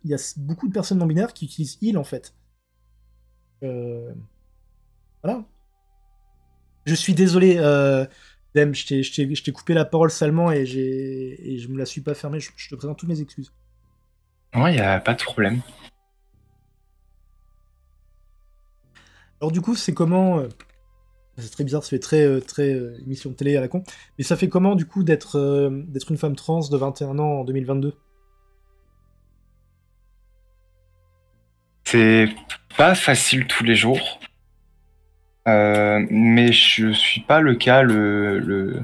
il y a beaucoup de personnes non-binaires qui utilisent il, en fait. Voilà. Je suis désolé, Dem, je t'ai coupé la parole salement et je me la suis pas fermée. Je te présente toutes mes excuses. Ouais, y a pas de problème. Alors du coup, c'est comment... c'est très bizarre, ça fait très émission de télé à la con. Mais ça fait comment, du coup, d'être une femme trans de 21 ans en 2022 ? C'est pas facile tous les jours. Mais je suis pas le cas le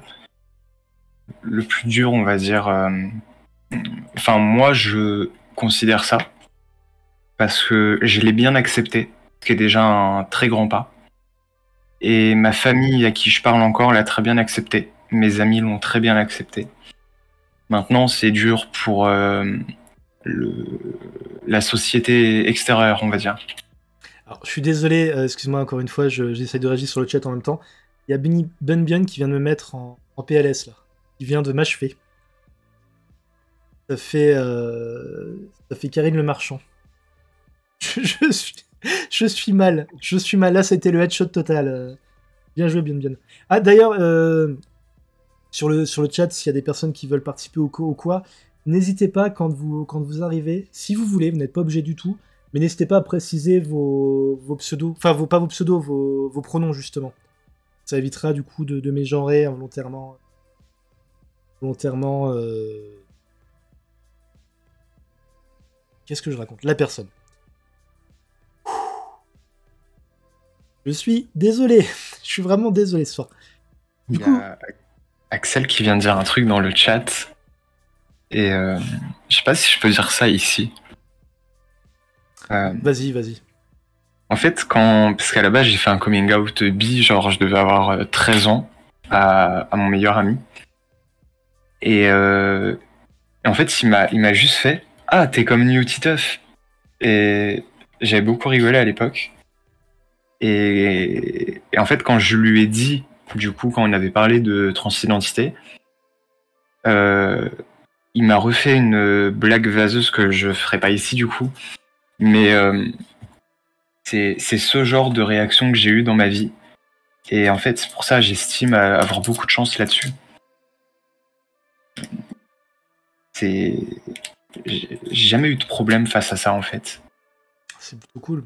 plus dur, on va dire. Enfin, moi, je considère ça parce que je l'ai bien accepté, ce qui est déjà un très grand pas. Et ma famille, à qui je parle encore, l'a très bien accepté. Mes amis l'ont très bien accepté. Maintenant, c'est dur pour la société extérieure, on va dire. Alors, je suis désolé, excuse-moi encore une fois, j'essaie de réagir sur le chat en même temps. Il y a Ben Bion qui vient de me mettre en PLS, là. Il vient de m'achever. Ça fait Karine Le Marchand. Je suis mal. Je suis mal. Là, c'était le headshot total. Bien joué, bien. Ah, d'ailleurs, sur le chat, s'il y a des personnes qui veulent participer au quoi, n'hésitez pas quand vous arrivez, si vous voulez, vous n'êtes pas obligé du tout, mais n'hésitez pas à préciser vos pseudos, enfin pas vos pseudos, vos pronoms justement. Ça évitera du coup de mégenrer involontairement. Qu'est-ce que je raconte ? La personne. Je suis désolé. Je suis vraiment désolé ce soir. Il y a Axel qui vient de dire un truc dans le chat. Et je sais pas si je peux dire ça ici. Vas-y. En fait, parce qu'à la base, j'ai fait un coming out bi, genre je devais avoir 13 ans à mon meilleur ami. Et en fait, il m'a juste fait « Ah, t'es comme New Titeuf !» Et j'avais beaucoup rigolé à l'époque. Et en fait, quand je lui ai dit, du coup, quand on avait parlé de transidentité, il m'a refait une blague vaseuse que je ferai pas ici, du coup. Mais c'est ce genre de réaction que j'ai eu dans ma vie. Et en fait, c'est pour ça que j'estime avoir beaucoup de chance là-dessus. J'ai jamais eu de problème face à ça, en fait. C'est plutôt cool.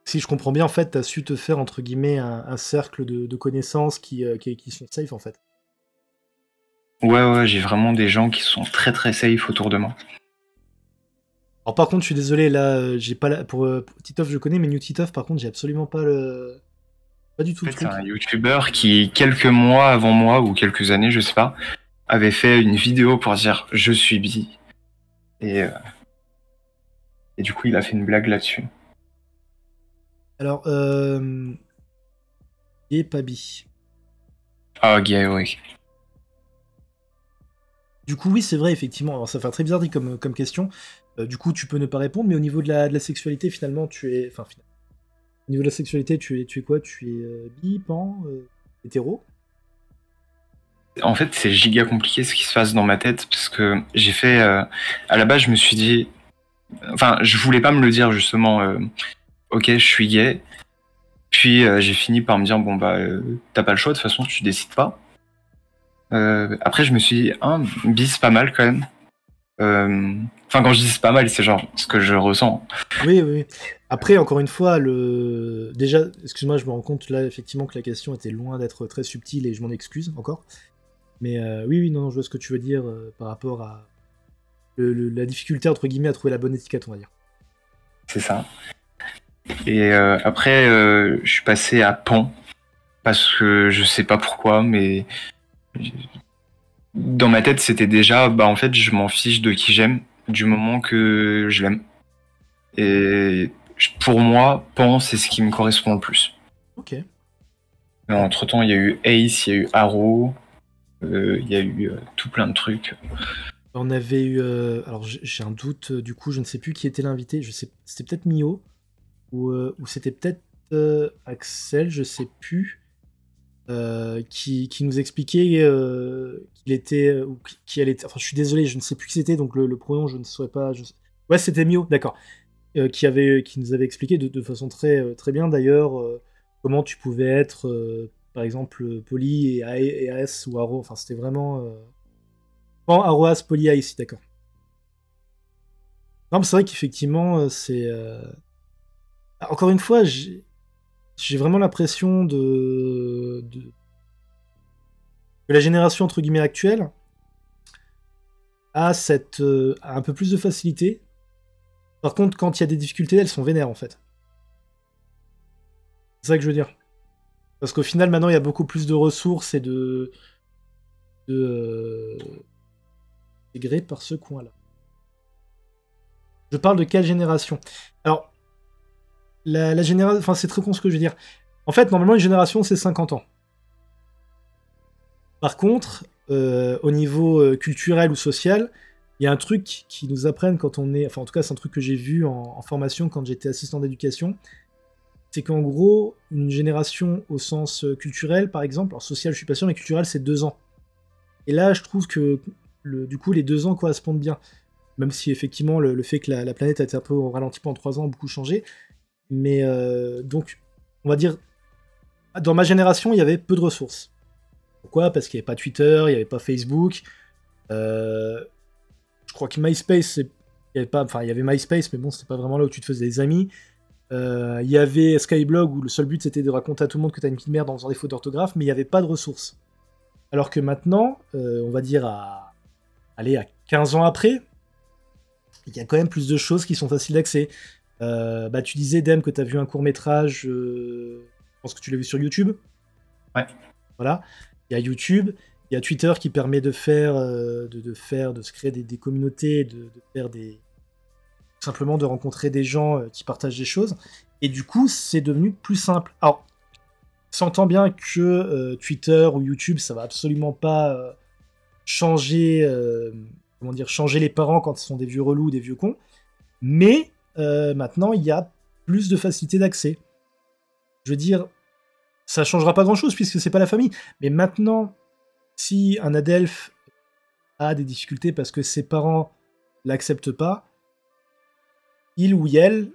Si je comprends bien, en fait, t'as su te faire, entre guillemets, un cercle de connaissances qui sont safe, en fait. Ouais, j'ai vraiment des gens qui sont très très safe autour de moi. Alors par contre, je suis désolé, là, j'ai pas pour Titeuf, je connais, mais New Titeuf, par contre, j'ai absolument pas pas du tout En le fait, truc. c'est un YouTuber qui, quelques mois avant moi, ou quelques années, je sais pas, avait fait une vidéo pour dire « Je suis bi ». Et du coup, il a fait une blague là-dessus. Alors, gay, pas bi. Ah, gay, oui. Du coup, oui, c'est vrai, effectivement. Alors, ça fait très bizarre dit comme question. Du coup, tu peux ne pas répondre, mais au niveau de la sexualité, finalement, tu es... Enfin, au niveau de la sexualité, tu es quoi ? Tu es bi, pan, hétéro ? En fait, c'est giga compliqué ce qui se passe dans ma tête, parce que j'ai fait... à la base, je me suis dit... Enfin, je voulais pas me le dire, justement. Ok, je suis gay. Puis, j'ai fini par me dire, bon, bah, t'as pas le choix, de toute façon, tu décides pas. Après, je me suis dit, bi, c'est pas mal, quand même. Enfin, quand je dis c'est pas mal, c'est genre ce que je ressens. Oui. Après, encore une fois, déjà, excuse-moi, je me rends compte là, effectivement, que la question était loin d'être très subtile et je m'en excuse encore. Mais oui, non, je vois ce que tu veux dire par rapport à la difficulté, entre guillemets, à trouver la bonne étiquette, on va dire. C'est ça. Et après, je suis passé à pan, parce que je sais pas pourquoi, mais dans ma tête, c'était déjà, bah en fait, je m'en fiche de qui j'aime, du moment que je l'aime. Et pour moi, pan, c'est ce qui me correspond le plus. Ok. Mais entre-temps, il y a eu Ace, il y a eu Arrow, il y a eu tout plein de trucs. On avait eu. Alors j'ai un doute, du coup, je ne sais plus qui était l'invité. C'était peut-être Mio ou c'était peut-être Axel, je sais plus, qui nous expliquait qu'il était ou qui elle était. Enfin, je suis désolé, je ne sais plus qui c'était, donc le pronom, je ne saurais pas. Ouais, c'était Mio, d'accord. Qui nous avait expliqué de façon très bien d'ailleurs comment tu pouvais être, par exemple, poli et AS ou Aro. Enfin, c'était vraiment. Non, Aroas, poli, ici, d'accord. Non, mais c'est vrai qu'effectivement, c'est. Encore une fois, j'ai vraiment l'impression que la génération entre guillemets actuelle a un peu plus de facilité. Par contre, quand il y a des difficultés, elles sont vénères en fait. C'est ça que je veux dire. Parce qu'au final, maintenant, il y a beaucoup plus de ressources et de intégrés par ce coin-là. Je parle de quelle génération? Alors, la génération. Enfin, c'est très con ce que je veux dire. En fait, normalement, une génération, c'est 50 ans. Par contre, au niveau culturel ou social, il y a un truc qui nous apprennent quand on est. Enfin, en tout cas, c'est un truc que j'ai vu en formation quand j'étais assistant d'éducation. C'est qu'en gros, une génération au sens culturel, par exemple, alors social, je suis pas sûr, mais culturel, c'est 2 ans. Et là, je trouve que du coup, les 2 ans correspondent bien. Même si effectivement, le fait que la planète a été un peu au ralenti pendant 3 ans a beaucoup changé. Mais donc, on va dire, dans ma génération, il y avait peu de ressources. Pourquoi? Parce qu'il n'y avait pas Twitter, il n'y avait pas Facebook. Je crois que MySpace, il y avait MySpace, mais bon, c'était pas vraiment là où tu te faisais des amis. Il y avait Skyblog où le seul but c'était de raconter à tout le monde que t'as une petite merde en faisant des fautes d'orthographe, mais il n'y avait pas de ressources. Alors que maintenant, on va dire à 15 ans après, il y a quand même plus de choses qui sont faciles d'accès. Tu disais, Dem, que tu as vu un court-métrage, je pense que tu l'as vu sur YouTube. Ouais. Voilà. Il y a YouTube, il y a Twitter qui permet de faire, de se créer des communautés, de faire tout simplement de rencontrer des gens qui partagent des choses. Et du coup, c'est devenu plus simple. Alors, s'entend bien que Twitter ou YouTube, ça va absolument pas changer, changer les parents quand ils sont des vieux relous ou des vieux cons. Mais maintenant, il y a plus de facilité d'accès. Je veux dire, ça changera pas grand-chose puisque c'est pas la famille. Mais maintenant, si un adelphe a des difficultés parce que ses parents l'acceptent pas, il ou elle,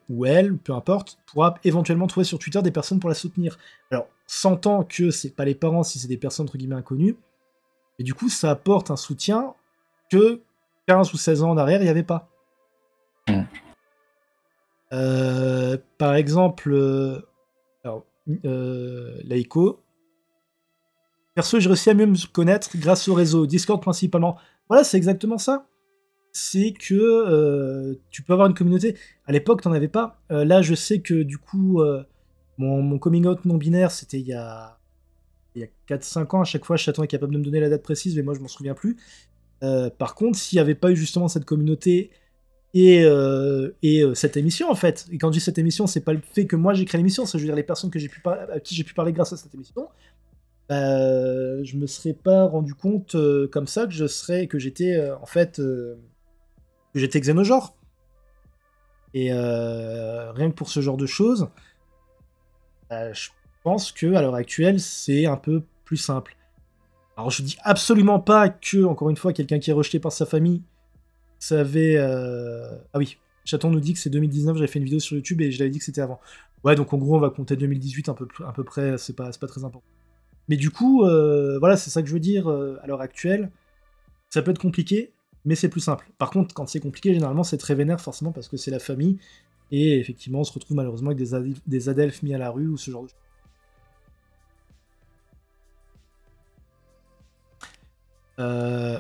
peu importe, pourra éventuellement trouver sur Twitter des personnes pour la soutenir. Alors, s'entend que c'est pas les parents si c'est des personnes entre guillemets inconnues, et du coup, ça apporte un soutien que 15 ou 16 ans en arrière, il n'y avait pas. Par exemple, Laïko. Perso, j'ai réussi à mieux me connaître grâce au réseau, Discord principalement. Voilà, c'est exactement ça. C'est que tu peux avoir une communauté. À l'époque, t'en avais pas. Là, je sais que du coup, mon coming out non-binaire, c'était il y a 4-5 ans. À chaque fois, Chaton est capable de me donner la date précise, mais moi, je m'en souviens plus. Par contre, s'il n'y avait pas eu justement cette communauté et cette émission, en fait, et quand je dis cette émission, c'est pas le fait que moi j'ai créé l'émission, c'est je veux dire les personnes à qui j'ai pu parler grâce à cette émission, je me serais pas rendu compte comme ça que j'étais en fait que j'étais xénogenre. Et rien que pour ce genre de choses, je pense que à l'heure actuelle c'est un peu plus simple. Alors je dis absolument pas que, encore une fois, quelqu'un qui est rejeté par sa famille savait... Ah oui, Chaton nous dit que c'est 2019, j'avais fait une vidéo sur YouTube et je l'avais dit que c'était avant. Ouais, donc en gros on va compter 2018 à peu près, c'est pas très important. Mais du coup, voilà, c'est ça que je veux dire, à l'heure actuelle, ça peut être compliqué, mais c'est plus simple. Par contre, quand c'est compliqué, généralement c'est très vénère forcément parce que c'est la famille, et effectivement on se retrouve malheureusement avec des adelphes mis à la rue ou ce genre de choses.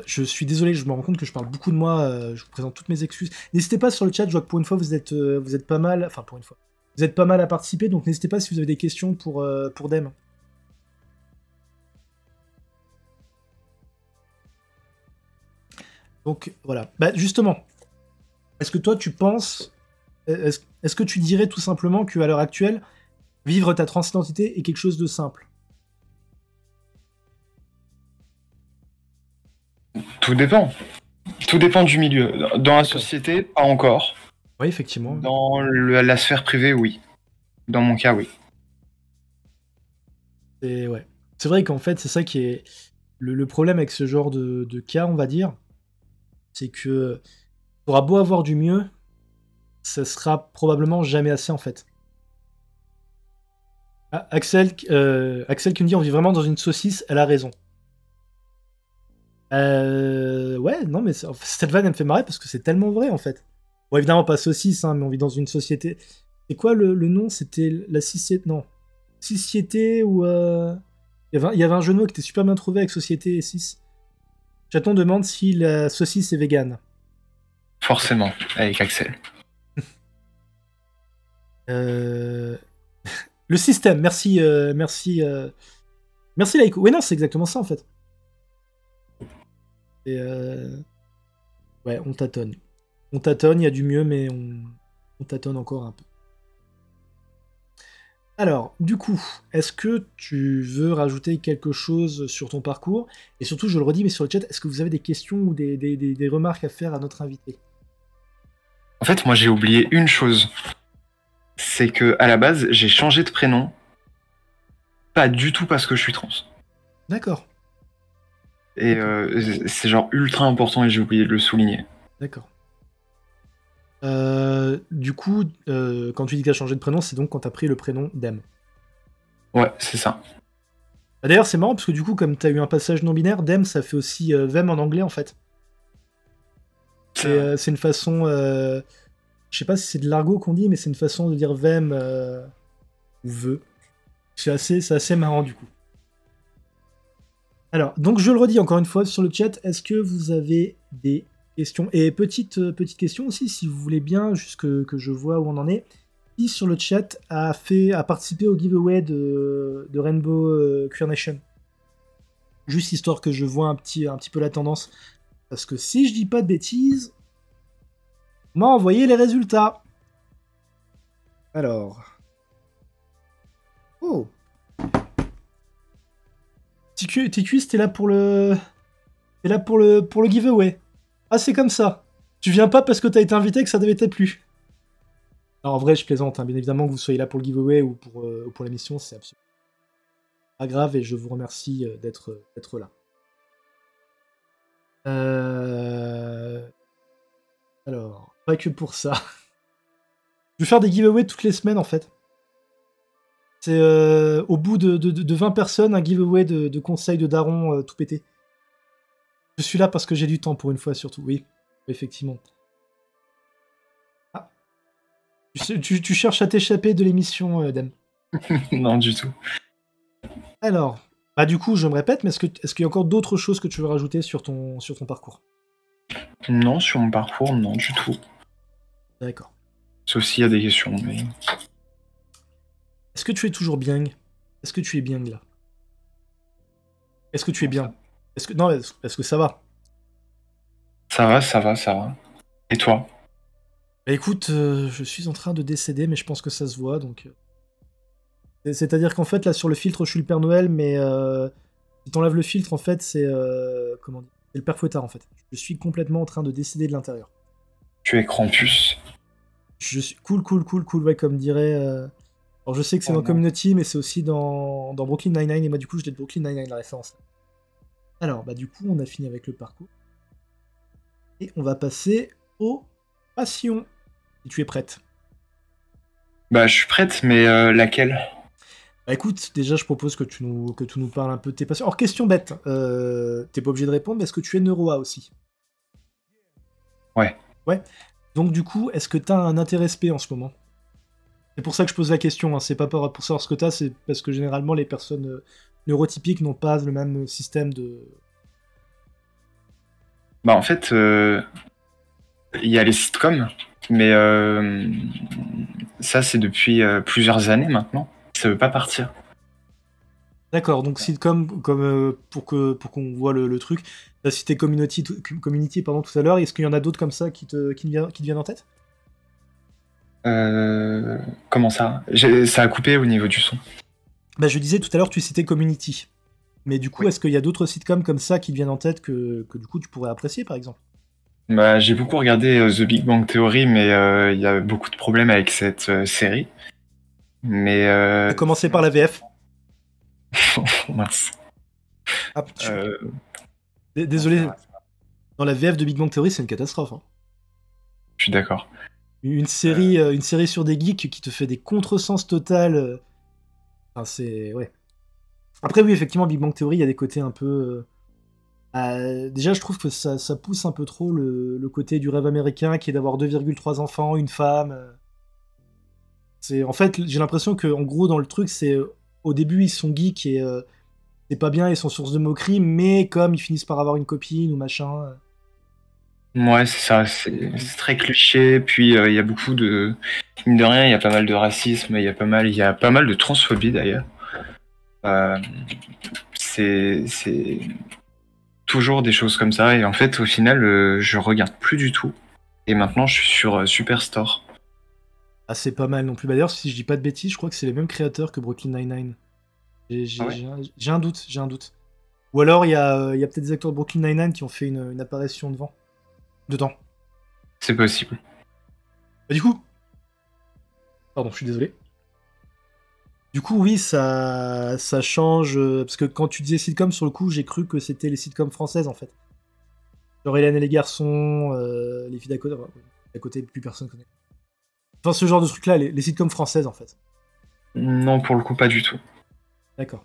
Je suis désolé, je me rends compte que je parle beaucoup de moi, je vous présente toutes mes excuses. N'hésitez pas sur le chat, je vois que pour une fois vous êtes pas mal, enfin pour une fois, vous êtes pas mal à participer, donc n'hésitez pas si vous avez des questions pour Dem. Donc voilà, justement, est-ce que toi tu penses, est-ce que tu dirais tout simplement qu'à l'heure actuelle, vivre ta transidentité est quelque chose de simple? Tout dépend. Tout dépend du milieu. Dans la société, pas encore. Oui, effectivement. Dans la sphère privée, oui. Dans mon cas, oui. Ouais. C'est vrai qu'en fait, c'est ça qui est le problème avec ce genre de cas, on va dire. C'est que tu auras beau avoir du mieux, ça sera probablement jamais assez, en fait. Ah, Axel qui me dit on vit vraiment dans une saucisse, elle a raison. Ouais, non, mais cette vanne, elle me fait marrer parce que c'est tellement vrai, en fait. Bon, évidemment, pas saucisse, hein, mais on vit dans une société. C'est quoi le nom? C'était la société. Non. Société ou. Il y avait un jeu de mots qui était super bien trouvé avec société et 6. Chaton demande si la saucisse est végane. Forcément, avec Axel. Le système, merci. Merci Laïko. Oui, non, c'est exactement ça en fait. Et ouais, on tâtonne. On tâtonne, il y a du mieux, mais on tâtonne encore un peu. Alors, du coup, est-ce que tu veux rajouter quelque chose sur ton parcours? Et surtout, je le redis, mais sur le chat, est-ce que vous avez des questions ou des remarques à faire à notre invité? En fait, moi, j'ai oublié une chose. C'est que à la base, j'ai changé de prénom. Pas du tout parce que je suis trans. D'accord. Et c'est genre ultra important et j'ai oublié de le souligner. D'accord. Du coup, quand tu dis que tu as changé de prénom, c'est donc quand tu as pris le prénom d'Em. Ouais, c'est ça. D'ailleurs, c'est marrant parce que du coup, comme tu as eu un passage non-binaire, Dem, ça fait aussi Vem en anglais en fait. C'est une façon. Je sais pas si c'est de l'argot qu'on dit, mais c'est une façon de dire Vem ou Veu. C'est assez marrant du coup. Alors, donc je le redis encore une fois sur le chat, est-ce que vous avez des questions? Et petite question aussi, si vous voulez bien, juste que je vois où on en est. Qui sur le chat a participé au giveaway de Rainbow Queer Nation? Juste histoire que je vois un petit peu la tendance. Parce que si je dis pas de bêtises, on m'a envoyé les résultats. Alors. Oh. TQS, t'es là pour le. T'es là pour le giveaway. Ah, c'est comme ça. Tu viens pas parce que t'as été invité que ça devait t'être plu. Alors, en vrai, je plaisante. Hein. Bien évidemment, que vous soyez là pour le giveaway ou pour l'émission, c'est absolument pas grave et je vous remercie d'être là. Alors, pas que pour ça. Je vais faire des giveaways toutes les semaines en fait. C'est au bout de 20 personnes, un giveaway de conseils de daron tout pété. Je suis là parce que j'ai du temps pour une fois surtout, oui, effectivement. Ah. Tu cherches à t'échapper de l'émission, Dem? Non, du tout. Alors, bah du coup, je me répète, mais est-ce qu'il y a encore d'autres choses que tu veux rajouter sur ton parcours? Non, sur mon parcours, non, du tout. D'accord. Sauf s'il y a des questions, mais... Est-ce que tu es toujours bien? Est-ce que tu es bien là? Est-ce que tu es bien? Est-ce que ça va? Ça va. Et toi? Bah écoute, je suis en train de décéder, mais je pense que ça se voit, donc... C'est-à-dire qu'en fait, là, sur le filtre, je suis le Père Noël, mais si t'enlèves le filtre, en fait, c'est... comment dire? C'est le Père Fouettard, en fait. Je suis complètement en train de décéder de l'intérieur. Tu es Krampus. Je suis cool, ouais, comme dirait... Alors, je sais que c'est dans Community, mais c'est aussi dans Brooklyn Nine-Nine, et moi, du coup, je l'ai de Brooklyn Nine-Nine, la référence. Alors, bah du coup, on a fini avec le parcours. Et on va passer aux passions. Si tu es prête. Bah, je suis prête, mais laquelle? Bah écoute, déjà, je propose que tu nous parles un peu de tes passions. Alors, question bête. T'es pas obligé de répondre, mais est-ce que tu es Neuroa aussi? Ouais. Ouais. Donc, du coup, est-ce que t'as un intérêt SP en ce moment? C'est pour ça que je pose la question, hein. C'est pas pour savoir ce que t'as, c'est parce que généralement, les personnes neurotypiques n'ont pas le même système de... Bah, en fait, il y a les sitcoms, mais ça, c'est depuis plusieurs années maintenant. Ça veut pas partir. D'accord, donc sitcom, comme pour qu'on voit le truc, t'as cité Community pardon, tout à l'heure, est-ce qu'il y en a d'autres comme ça qui te viennent en tête? Comment ça? Ça a coupé au niveau du son. Bah, je disais tout à l'heure, tu citais Community. Mais du coup, Oui. Est-ce qu'il y a d'autres sitcoms comme ça qui te viennent en tête que du coup tu pourrais apprécier, par exemple? Bah, j'ai beaucoup regardé The Big Bang Theory, mais il y a beaucoup de problèmes avec cette série. Mais A commencé par la VF. mince. Ah, Euh, désolé, bon, dans la VF de Big Bang Theory, c'est une catastrophe. Hein. je suis d'accord. Une série sur des geeks qui te fait des contresens total. Enfin, c'est... Ouais. Après, oui, effectivement, Big Bang Theory, il y a des côtés un peu... déjà, je trouve que ça pousse un peu trop le côté du rêve américain qui est d'avoir 2,3 enfants, une femme. En fait, j'ai l'impression que, en gros, dans le truc, c'est au début, ils sont geeks et c'est pas bien, ils sont source de moquerie, mais comme ils finissent par avoir une copine ou machin. Ouais, c'est ça, c'est très cliché. Puis il y a beaucoup de, mine de rien, il y a pas mal de racisme, il y a pas mal de transphobie d'ailleurs. C'est toujours des choses comme ça. Et en fait, au final, je regarde plus du tout. Et maintenant, je suis sur Superstore. Ah, c'est pas mal non plus. Bah, d'ailleurs, si je dis pas de bêtises, je crois que c'est les mêmes créateurs que Brooklyn Nine-Nine. Ah ouais. J'ai un doute. Ou alors, il y a peut-être des acteurs de Brooklyn Nine-Nine qui ont fait une apparition dedans. C'est possible. Bah, du coup... Pardon, je suis désolé. Du coup, oui, ça change. Parce que quand tu disais sitcom, sur le coup, j'ai cru que c'était les sitcoms françaises, en fait. Genre Hélène et les garçons, les filles d'à côté. Enfin, d'à côté, plus personne connaît. Enfin, ce genre de truc-là, les sitcoms françaises, en fait. Non, pour le coup, pas du tout. D'accord.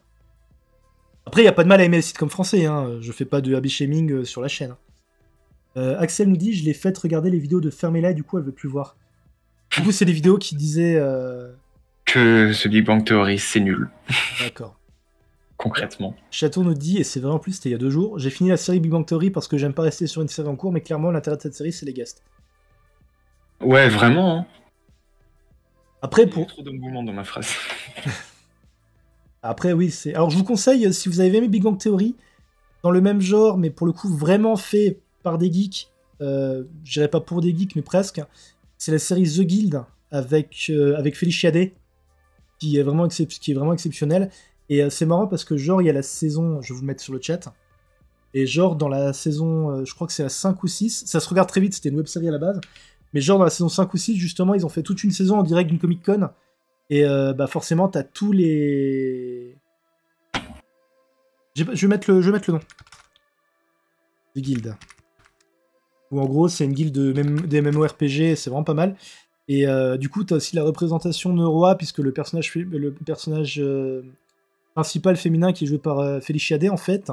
Après, il n'y a pas de mal à aimer les sitcoms français, hein. Je fais pas de happy shaming sur la chaîne. Hein. Axel nous dit, je l'ai fait regarder les vidéos de Fermela et du coup, elle veut plus voir. Du coup, c'est des vidéos qui disaient... Que ce Big Bang Theory, c'est nul. D'accord. Concrètement. Château nous dit, et c'est vrai en plus, c'était il y a 2 jours, j'ai fini la série Big Bang Theory parce que j'aime pas rester sur une série en cours, mais clairement, l'intérêt de cette série, c'est les guests. Ouais, vraiment. Hein. Après, Il y a eu trop d'engouement dans ma phrase. Après, oui, c'est... Alors, je vous conseille, si vous avez aimé Big Bang Theory, dans le même genre, mais pour le coup, vraiment fait par des geeks, je dirais pas pour des geeks, mais presque, c'est la série The Guild, avec Felicia Day, qui est vraiment exceptionnelle. Et c'est marrant parce que, genre, il y a la saison, je vais vous le mettre sur le chat, et genre, dans la saison, je crois que c'est la 5 ou 6, ça se regarde très vite, c'était une web-série à la base, mais genre, dans la saison 5 ou 6, justement, ils ont fait toute une saison en direct d'une Comic-Con, et bah forcément, t'as tous les... Je vais mettre le nom. The Guild. Où en gros, c'est une guilde des MMORPG, c'est vraiment pas mal. Et du coup, t'as aussi la représentation de Roi, puisque le personnage principal féminin qui est joué par Felicia Day, en fait,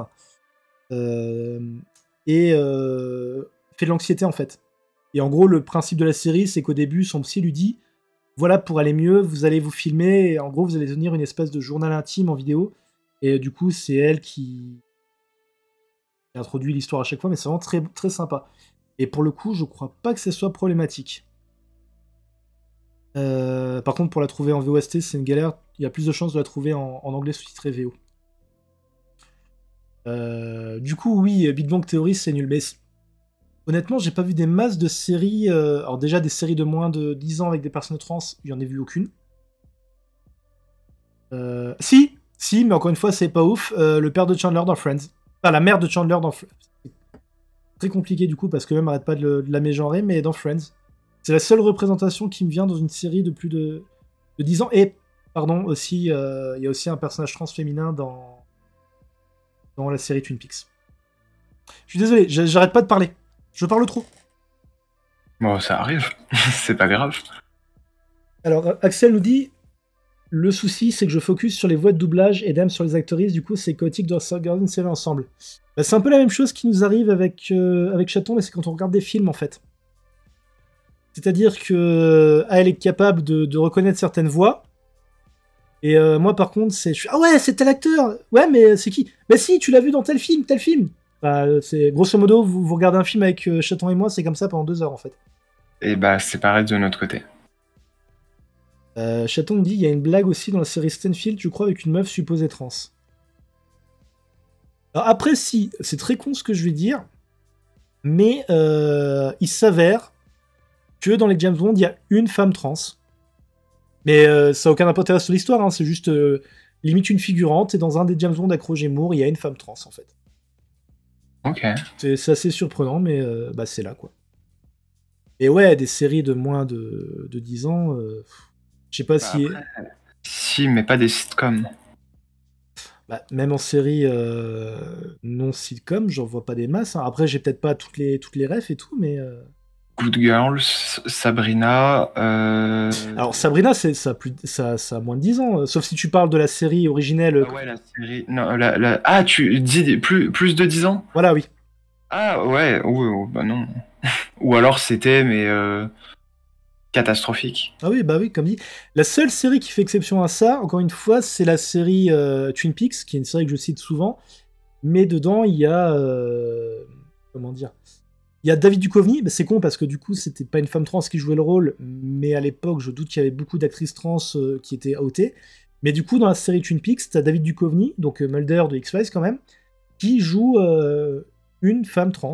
et fait de l'anxiété, en fait. Et en gros, le principe de la série, c'est qu'au début, son psy lui dit voilà, pour aller mieux, vous allez vous filmer, et en gros, vous allez tenir une espèce de journal intime en vidéo. Et du coup, c'est elle qui introduit l'histoire à chaque fois, mais c'est vraiment très, très sympa. Et pour le coup, je crois pas que ce soit problématique. Par contre, pour la trouver en VOST, c'est une galère. Il y a plus de chances de la trouver en anglais sous-titré VO. Du coup, oui, Big Bang Theory, c'est nul. Mais honnêtement, j'ai pas vu des masses de séries. Alors, déjà, des séries de moins de 10 ans avec des personnes trans, il y en a vu aucune. Si, mais encore une fois, c'est pas ouf. Le père de Chandler dans Friends. Enfin, la mère de Chandler dans Friends. C'est très compliqué du coup, parce que même arrête pas de la mégenrer, mais dans Friends. C'est la seule représentation qui me vient dans une série de plus de 10 ans. Et, pardon, aussi, il y a aussi un personnage trans féminin dans la série Twin Peaks. Je suis désolé, j'arrête pas de parler. Je parle trop. Bon, ça arrive. C'est pas grave. Alors, Axel nous dit le souci, c'est que je focus sur les voix de doublage et Dame sur les actrices, du coup, c'est chaotique de regarder une série ensemble. Bah, c'est un peu la même chose qui nous arrive avec Chaton, mais c'est quand on regarde des films, en fait. C'est-à-dire que elle est capable de reconnaître certaines voix, et moi, par contre, ah ouais, c'est tel acteur. Ouais, mais c'est qui? Bah si, tu l'as vu dans tel film, tel film. Bah, c'est grosso modo, vous regardez un film avec Chaton et moi, c'est comme ça pendant 2 heures, en fait. Et bah, c'est pareil de notre côté. Chaton me dit, il y a une blague aussi dans la série Stanfield, je crois, avec une meuf supposée trans. Alors après, si, c'est très con ce que je vais dire, mais il s'avère que dans les James Bond, il y a une femme trans. Mais ça n'a aucun intérêt sur l'histoire, hein, c'est juste limite une figurante, et dans un des James Bond accro Gémour, il y a une femme trans, en fait. Ok. C'est assez surprenant, mais bah, c'est là, quoi. Et ouais, des séries de moins de 10 ans, je sais pas si... Après, si, mais pas des sitcoms. Bah, même en série non sitcom, j'en vois pas des masses, hein. Après, j'ai peut-être pas toutes les refs et tout, mais... Good Girls, Sabrina. Alors, Sabrina, ça a moins de 10 ans, sauf si tu parles de la série originelle. Ah ouais, la série. Non, Ah, tu dis plus de 10 ans? Voilà, oui. Ah ouais, bah non. Ou alors c'était, mais catastrophique. Ah oui, bah oui, comme dit. La seule série qui fait exception à ça, encore une fois, c'est la série Twin Peaks, qui est une série que je cite souvent, mais dedans, il y a... comment dire? Il y a David Duchovny, bah, c'est con parce que du coup, c'était pas une femme trans qui jouait le rôle, mais à l'époque, je doute qu'il y avait beaucoup d'actrices trans qui étaient outées. Mais du coup, dans la série Twin Peaks, t'as David Duchovny, donc Mulder de X-Files quand même, qui joue une femme trans.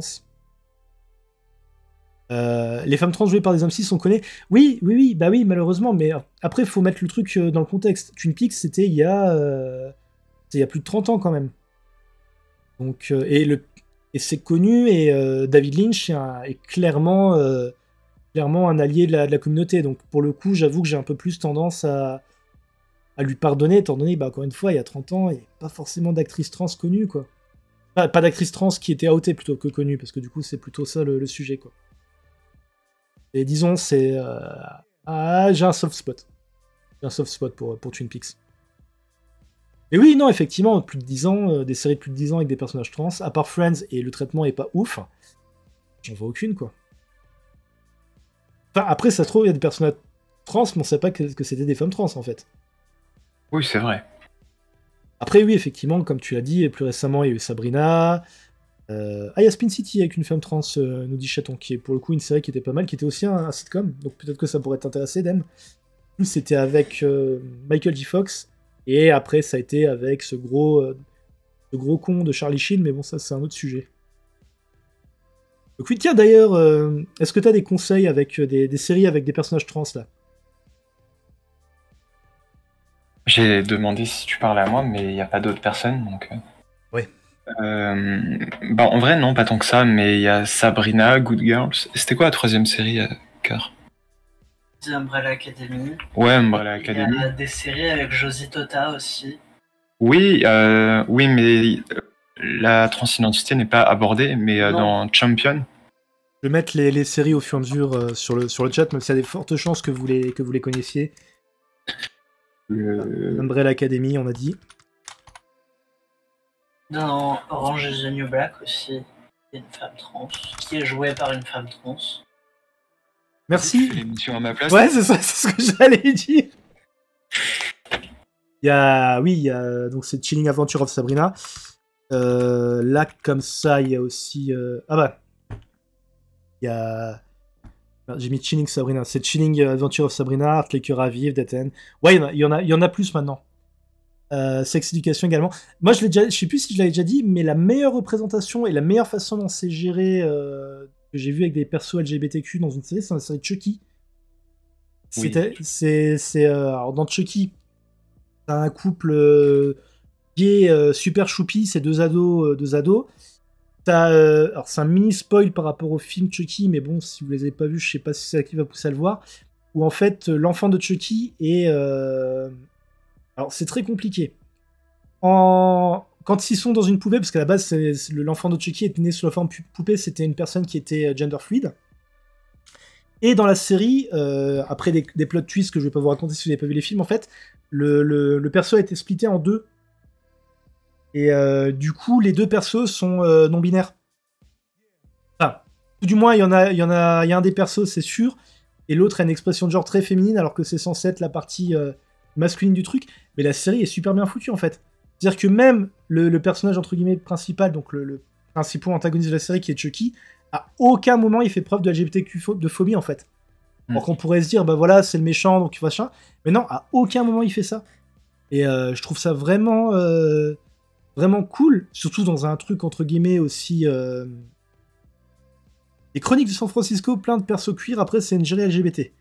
Les femmes trans jouées par des hommes cis, on connaît. Oui, bah oui, malheureusement, mais après, il faut mettre le truc dans le contexte. Twin Peaks, c'était il y a plus de 30 ans quand même. Donc, et c'est connu, et David Lynch est clairement un allié de la communauté. Donc pour le coup, j'avoue que j'ai un peu plus tendance à lui pardonner, étant donné, bah, encore une fois, il y a 30 ans, il n'y a pas forcément d'actrice trans connue, quoi. Pas d'actrice trans qui était outée plutôt que connue, parce que du coup, c'est plutôt ça le sujet, quoi. Et disons, c'est... j'ai un soft spot. J'ai un soft spot pour Twin Peaks. Et oui, non, effectivement, plus de 10 ans, des séries de plus de 10 ans avec des personnages trans, à part Friends, et le traitement est pas ouf, j'en vois aucune, quoi. Enfin, après, ça se trouve, il y a des personnages trans, mais on sait pas que c'était des femmes trans, en fait. Oui, c'est vrai. Après, oui, effectivement, comme tu l'as dit, et plus récemment, il y a eu Sabrina. Il y a Spin City avec une femme trans, nous dit Chaton, qui est pour le coup une série qui était pas mal, qui était aussi un sitcom, donc peut-être que ça pourrait t'intéresser, Dem. Plus c'était avec Michael J. Fox, et après ça a été avec ce gros con de Charlie Sheen, mais bon, ça c'est un autre sujet. Donc oui, tiens d'ailleurs, est-ce que t'as des conseils avec des séries avec des personnages trans là? J'ai demandé si tu parlais à moi, mais il n'y a pas d'autres personnes, donc... Ouais. Bah, en vrai, non, pas tant que ça, mais il y a Sabrina, Good Girls. C'était quoi la troisième série, Cœur? The Umbrella Academy. Ouais, Umbrella Academy. Il y a des séries avec Josie Tota aussi. Oui, mais la transidentité n'est pas abordée, mais dans Champion. Je vais mettre les séries au fur et à mesure sur le chat, même s'il y a des fortes chances que vous les connaissiez. Umbrella Academy, on a dit. Dans Orange is the New Black aussi, il y a une femme trans, qui est jouée par une femme trans. Merci. Tu fais l'émission à ma place. Ouais, c'est ça, c'est ce que j'allais dire. Il y a donc c'est Chilling Adventure of Sabrina. Là, comme ça, il y a aussi... Ah bah, il y a... J'ai mis Chilling Sabrina. C'est Chilling Adventure of Sabrina, Art Les Cœurs à Vivre, Dead. Ouais, il y en a plus maintenant. Sex Education également. Moi, je sais plus si je l'avais déjà dit, mais la meilleure représentation et la meilleure façon dont c'est géré que j'ai vu avec des persos LGBTQ dans une série, c'est dans la série Chucky. Oui. Alors dans Chucky, t'as un couple gay super choupi, c'est deux ados. Alors c'est un mini spoil par rapport au film Chucky, mais bon, si vous les avez pas vus, je sais pas si c'est qui va pousser à le voir. Où en fait, l'enfant de Chucky est... Alors c'est très compliqué. Quand ils sont dans une poupée, parce qu'à la base, l'enfant de Chucky était né sur la forme poupée, c'était une personne qui était gender fluid. Et dans la série, après des plot twists que je vais pas vous raconter si vous n'avez pas vu les films, en fait, le perso a été splitté en deux. Et du coup, les deux persos sont non-binaires. Enfin, tout du moins, il y a un des persos, c'est sûr, et l'autre a une expression de genre très féminine, alors que c'est censé être la partie masculine du truc. Mais la série est super bien foutue, en fait. C'est-à-dire que même le personnage, entre guillemets, principal, donc le principal antagoniste de la série, qui est Chucky, à aucun moment il fait preuve de LGBTQ de phobie, en fait. Alors qu'on pourrait se dire, bah voilà, c'est le méchant, donc machin. Mais non, à aucun moment il fait ça. Et je trouve ça vraiment, vraiment cool, surtout dans un truc, entre guillemets, aussi... Les Chroniques de San Francisco, plein de persos cuir, après c'est une série LGBT.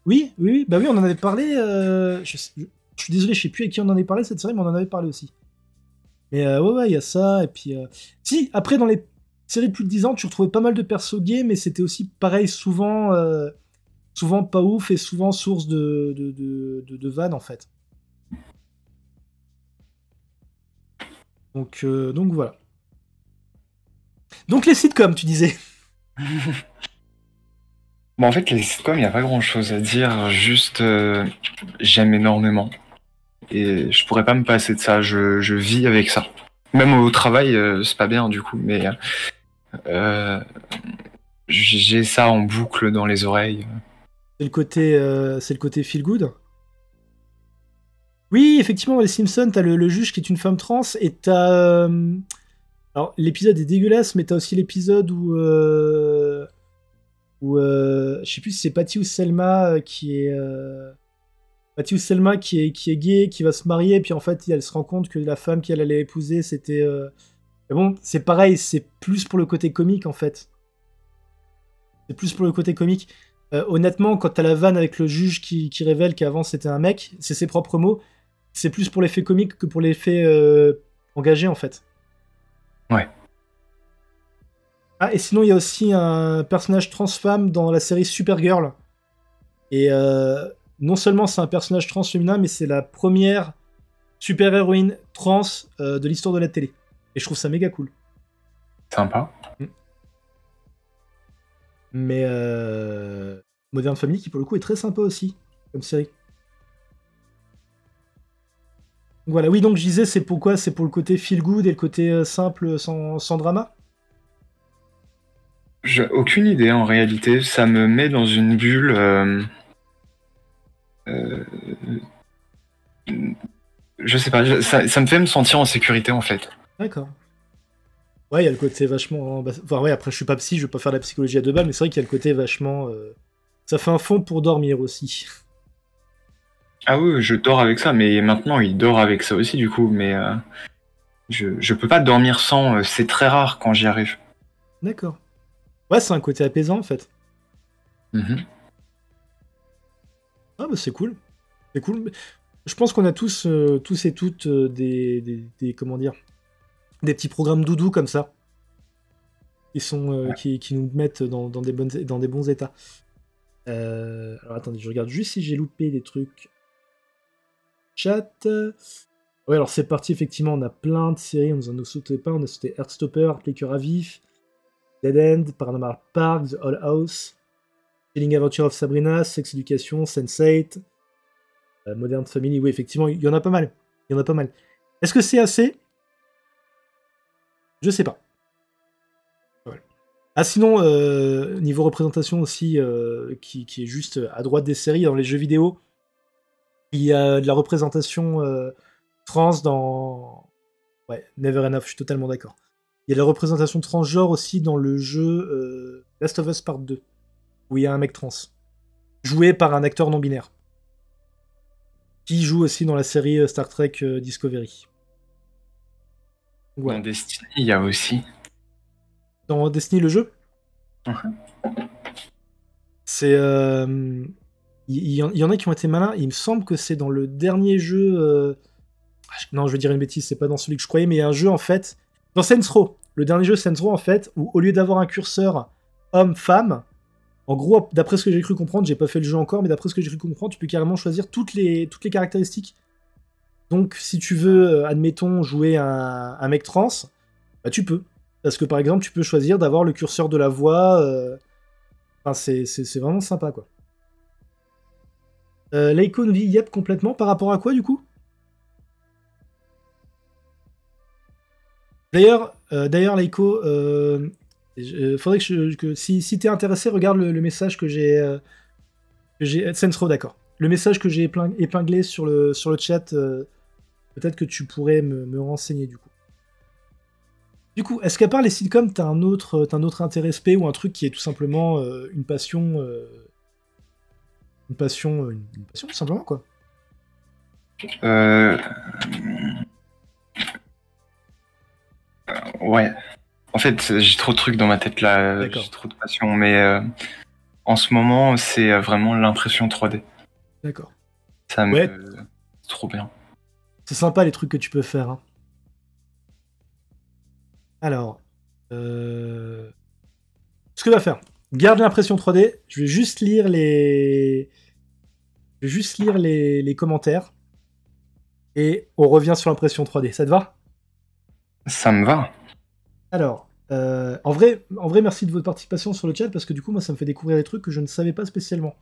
Oui, bah oui, on en avait parlé... Je suis désolé, je sais plus à qui on en avait parlé cette série, mais on en avait parlé aussi. Mais ouais, il y a ça, et puis... Si, après, dans les série de plus de 10 ans, tu retrouvais pas mal de persos gays, mais c'était aussi pareil, souvent pas ouf et souvent source de vannes en fait. Donc voilà. Donc les sitcoms, tu disais. Bon, en fait, les sitcoms, il n'y a pas grand-chose à dire, juste j'aime énormément. Et je pourrais pas me passer de ça, je vis avec ça. Même au travail, c'est pas bien du coup, mais j'ai ça en boucle dans les oreilles. C'est le côté feel good. Oui, effectivement, les Simpsons, t'as le juge qui est une femme trans et t'as. Alors, l'épisode est dégueulasse, mais t'as aussi l'épisode je sais plus si c'est Patty ou Selma Patty ou Selma qui est gay, qui va se marier, puis en fait, elle se rend compte que la femme qu'elle allait épouser, c'était. Mais bon, c'est pareil, c'est plus pour le côté comique en fait. C'est plus pour le côté comique. Honnêtement, quand t'as la vanne avec le juge qui révèle qu'avant c'était un mec, c'est ses propres mots, c'est plus pour l'effet comique que pour l'effet engagé en fait. Ouais. Ah, et sinon, il y a aussi un personnage trans-femme dans la série Supergirl. Et non seulement c'est un personnage trans féminin, mais c'est la première super-héroïne trans de l'histoire de la télé. Et je trouve ça méga cool. Sympa. Mais Modern Family, qui pour le coup est très sympa aussi, comme série. Voilà, oui, donc je disais, c'est pourquoi? C'est pour le côté feel good et le côté simple, sans drama. J'ai aucune idée en réalité, ça me met dans une bulle. Je sais pas, ça me fait me sentir en sécurité en fait. D'accord. Ouais, il y a le côté vachement. Enfin, ouais, après, je suis pas psy, je vais pas faire de la psychologie à deux balles, mais c'est vrai qu'il y a le côté vachement. Ça fait un fond pour dormir aussi. Ah oui, je dors avec ça, mais maintenant il dort avec ça aussi du coup, mais je peux pas dormir sans, c'est très rare quand j'y arrive. D'accord. Ouais, c'est un côté apaisant en fait. Mhm. Ah, bah c'est cool. C'est cool. Je pense qu'on a tous et toutes comment dire, des petits programmes doudou comme ça, qui nous mettent dans des bons états. Alors attendez, je regarde juste si j'ai loupé des trucs. Chat. Ouais, alors c'est parti, effectivement, on a plein de séries, on nous en a sauté pas, on a sauté Heartstopper, Heartbreaker à vif, Dead End, Paranormal Park, The Old House, Chilling Adventure of Sabrina, Sex Education, Sense8, Modern Family, oui, effectivement, il y en a pas mal. Il y en a pas mal. Est-ce que c'est assez? Je sais pas. Voilà. Ah, sinon, niveau représentation aussi, qui est juste à droite des séries, dans les jeux vidéo, il y a de la représentation trans dans... Ouais, Never Enough, je suis totalement d'accord. Il y a de la représentation transgenre aussi dans le jeu Last of Us Part 2, où il y a un mec trans, joué par un acteur non-binaire, qui joue aussi dans la série Star Trek Discovery. Dans Destiny, il y a aussi. Dans Destiny, le jeu, c'est... Il y en a qui ont été malins, il me semble que c'est dans le dernier jeu... Non, je vais dire une bêtise, c'est pas dans celui que je croyais, mais il y a un jeu, en fait... Dans Saints Row, le dernier jeu Saints Row, en fait, où au lieu d'avoir un curseur homme-femme, en gros, d'après ce que j'ai cru comprendre, j'ai pas fait le jeu encore, mais d'après ce que j'ai cru comprendre, tu peux carrément choisir toutes les caractéristiques. Donc, si tu veux, admettons, jouer un mec trans, bah tu peux. Parce que, par exemple, tu peux choisir d'avoir le curseur de la voix... Enfin, c'est vraiment sympa, quoi. Leiko nous dit yep complètement. Par rapport à quoi, du coup? D'ailleurs, Leiko, faudrait que si t'es intéressé, regarde le message que j'ai... Sensro, d'accord. Le message que j'ai épinglé sur le chat, peut-être que tu pourrais me renseigner, du coup. Du coup, est-ce qu'à part les sitcoms, t'as un autre intérêt spé ou un truc qui est tout simplement une passion... Une passion, tout simplement, quoi. Ouais. En fait, j'ai trop de trucs dans ma tête là, j'ai trop de passion, mais en ce moment, c'est vraiment l'impression 3D. D'accord. Ça me... Ouais. C'est trop bien. C'est sympa les trucs que tu peux faire. Hein. Alors, Ce que va faire, garde l'impression 3D. Je vais juste lire les commentaires. Et on revient sur l'impression 3D. Ça te va? Ça me va. Alors, en vrai, merci de votre participation sur le chat, parce que du coup, moi, ça me fait découvrir des trucs que je ne savais pas spécialement.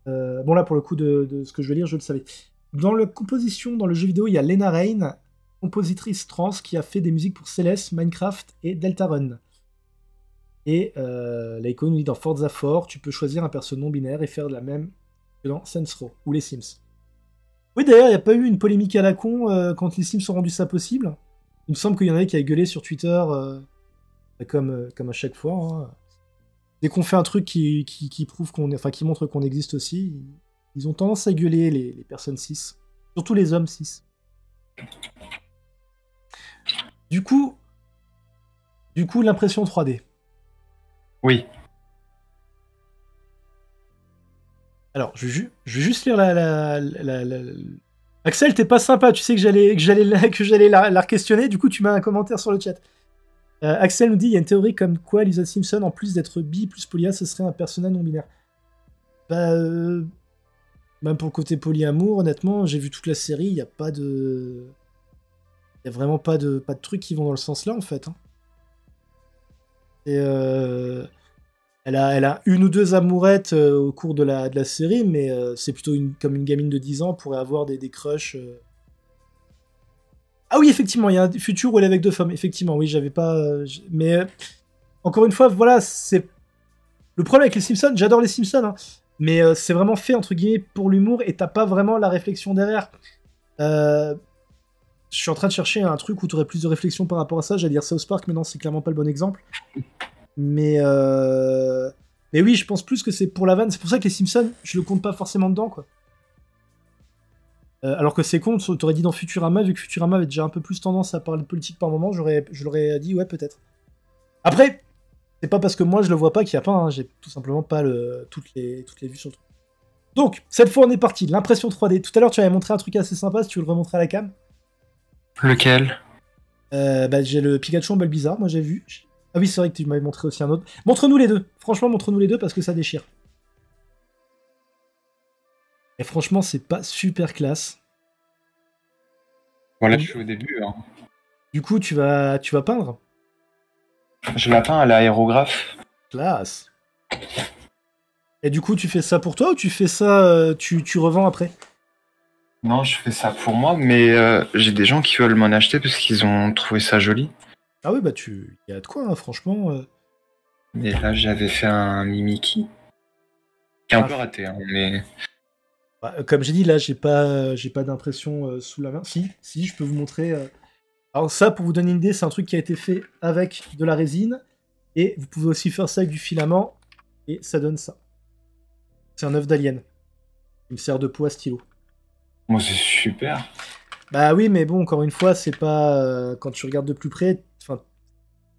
Bon, là, pour le coup, de ce que je vais lire, je le savais. Dans la composition, dans le jeu vidéo, il y a Lena Raine, compositrice trans, qui a fait des musiques pour Celeste, Minecraft et Deltarune. Et l'icône nous dit dans Forza 4, tu peux choisir un perso non-binaire et faire de la même que dans Saints Row ou les Sims. Oui, d'ailleurs, il n'y a pas eu une polémique à la con quand les Sims ont rendu ça possible. Il me semble qu'il y en avait qui avaient gueulé sur Twitter, comme à chaque fois. Hein. Dès qu'on fait un truc qui prouve qui montre qu'on existe aussi, ils ont tendance à gueuler les personnes cis. Surtout les hommes cis. Du coup, l'impression 3D. Oui. Alors, je vais juste lire Axel, t'es pas sympa, tu sais que j'allais la questionner, du coup tu mets un commentaire sur le chat. Axel nous dit, il y a une théorie comme quoi Lisa Simpson, en plus d'être bi plus polyas, ce serait un personnage non-binaire. Bah, même pour le côté polyamour, honnêtement, j'ai vu toute la série, il n'y a pas de... Il n'y a vraiment pas de trucs qui vont dans le sens là, en fait. Hein. Et elle a une ou deux amourettes au cours de la série, mais c'est plutôt comme une gamine de 10 ans pourrait avoir des crushs. Ah oui, effectivement, il y a un futur où elle est avec deux femmes. Effectivement, oui, j'avais pas... mais encore une fois, voilà, c'est... Le problème avec les Simpsons, j'adore les Simpsons, hein, mais c'est vraiment fait, entre guillemets, pour l'humour, et t'as pas vraiment la réflexion derrière. Je suis en train de chercher un truc où tu aurais plus de réflexion par rapport à ça. J'allais dire South Park, mais non, c'est clairement pas le bon exemple. Mais oui, je pense plus que c'est pour la vanne. C'est pour ça que les Simpsons, je le compte pas forcément dedans, quoi. Alors que c'est con, t'aurais dit dans Futurama, vu que Futurama avait déjà un peu plus tendance à parler de politique par moment, je l'aurais dit ouais, peut-être. Après, c'est pas parce que moi je le vois pas qu'il y a pas, hein, j'ai tout simplement pas toutes les vues sur le truc. Donc, cette fois on est parti, l'impression 3D. Tout à l'heure tu avais montré un truc assez sympa, si tu veux le remontrer à la cam. Lequel? J'ai le Pikachu en Bulbizarre, moi j'ai vu. Ah oui, c'est vrai que tu m'avais montré aussi un autre. Montre-nous les deux, franchement montre-nous les deux parce que ça déchire. Et franchement, c'est pas super classe. Voilà, je suis au début. Hein. Du coup, tu vas peindre? Je la peins à l'aérographe. Classe. Et du coup, tu fais ça pour toi ou tu fais ça, tu revends après? Non, je fais ça pour moi, mais j'ai des gens qui veulent m'en acheter parce qu'ils ont trouvé ça joli. Ah oui, bah il y a de quoi, hein, franchement. Mais là, j'avais fait un Mimiki. Qui est un peu raté, hein, mais... Bah, comme j'ai dit, là, j'ai pas d'impression sous la main. Si, je peux vous montrer. Alors ça, pour vous donner une idée, c'est un truc qui a été fait avec de la résine. Et vous pouvez aussi faire ça avec du filament. Et ça donne ça. C'est un œuf d'alien. Il me sert de peau à stylo. Moi, c'est super. Bah oui, mais bon, encore une fois, c'est pas... quand tu regardes de plus près...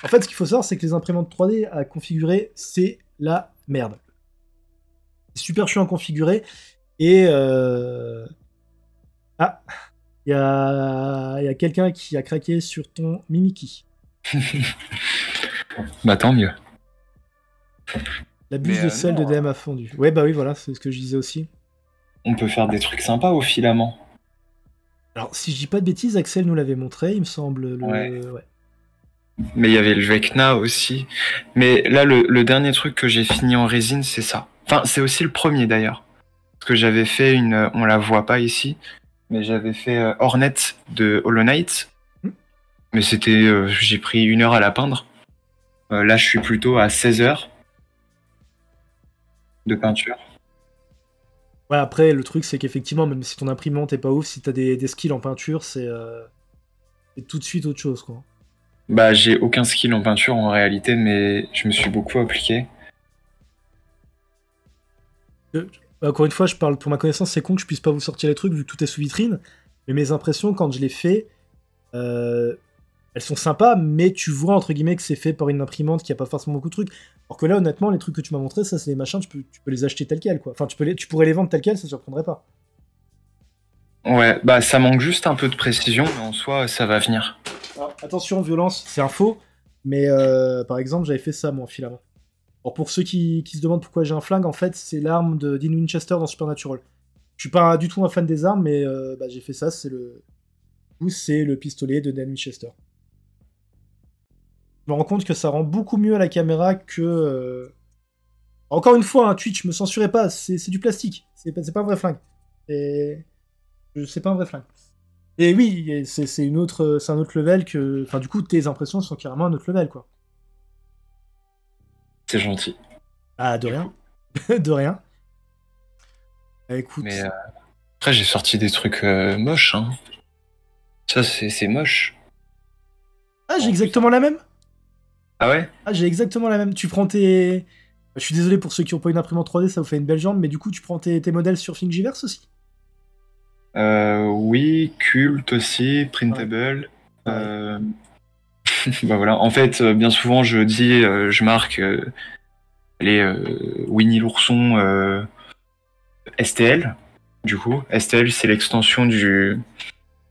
En fait, ce qu'il faut savoir, c'est que les imprimantes 3D à configurer, c'est la merde. C'est super chiant à configurer. Et... Ah, il y a quelqu'un qui a craqué sur ton Mimiki. Bah tant mieux. La buse de sel de DM a fondu. Ouais, bah oui, voilà, c'est ce que je disais aussi. On peut faire des trucs sympas au filament. Alors, si je dis pas de bêtises, Axel nous l'avait montré, il me semble. Ouais. Mais il y avait le Vecna aussi. Mais là, le dernier truc que j'ai fini en résine, c'est ça. Enfin, c'est aussi le premier d'ailleurs. Parce que j'avais fait on la voit pas ici, mais j'avais fait Hornet de Hollow Knight. Mais c'était, j'ai pris 1 heure à la peindre. Là, je suis plutôt à 16 heures de peinture. Ouais, après, le truc, c'est qu'effectivement, même si ton imprimante est pas ouf, si t'as des skills en peinture, c'est tout de suite autre chose, quoi. Bah, j'ai aucun skill en peinture en réalité, mais je me suis beaucoup appliqué. Encore une fois, je parle pour ma connaissance, c'est con que je puisse pas vous sortir les trucs vu que tout est sous vitrine. Mais mes impressions, quand je les fais, elles sont sympas, mais tu vois, entre guillemets, que c'est fait par une imprimante qui a pas forcément beaucoup de trucs. Alors que là, honnêtement, les trucs que tu m'as montré, ça, c'est des machins, tu peux les acheter tels quels, quoi. Enfin, tu pourrais les vendre tels quels, ça surprendrait pas. Ouais, bah ça manque juste un peu de précision, mais en soi, ça va venir. Alors, attention, violence, c'est un faux. Mais par exemple, j'avais fait ça, moi, en filament. Alors, pour ceux qui se demandent pourquoi j'ai un flingue, en fait, c'est l'arme de Dean Winchester dans Supernatural. Je suis pas du tout un fan des armes, mais j'ai fait ça, c'est le pistolet de Dan Winchester. Je me rends compte que ça rend beaucoup mieux à la caméra que... Encore une fois, Twitch, me censurez pas, c'est du plastique. C'est pas un vrai flingue. C'est pas un vrai flingue. Et oui, c'est un autre level que... Enfin, du coup, tes impressions sont carrément un autre level, quoi. C'est gentil. Ah, de rien. De rien. Écoute... Mais après, j'ai sorti des trucs moches, hein. Ça, c'est moche. Ah, j'ai exactement la même. Ah ouais? Ah, j'ai exactement la même. Tu prends tes... Je suis désolé pour ceux qui n'ont pas une imprimante 3D, ça vous fait une belle jambe, mais du coup, tu prends tes modèles sur Thingiverse aussi? Oui, Cult aussi, Printable. Ouais. Bah voilà. En fait, bien souvent, je marque les Winnie l'ourson STL. Du coup, STL, c'est l'extension du...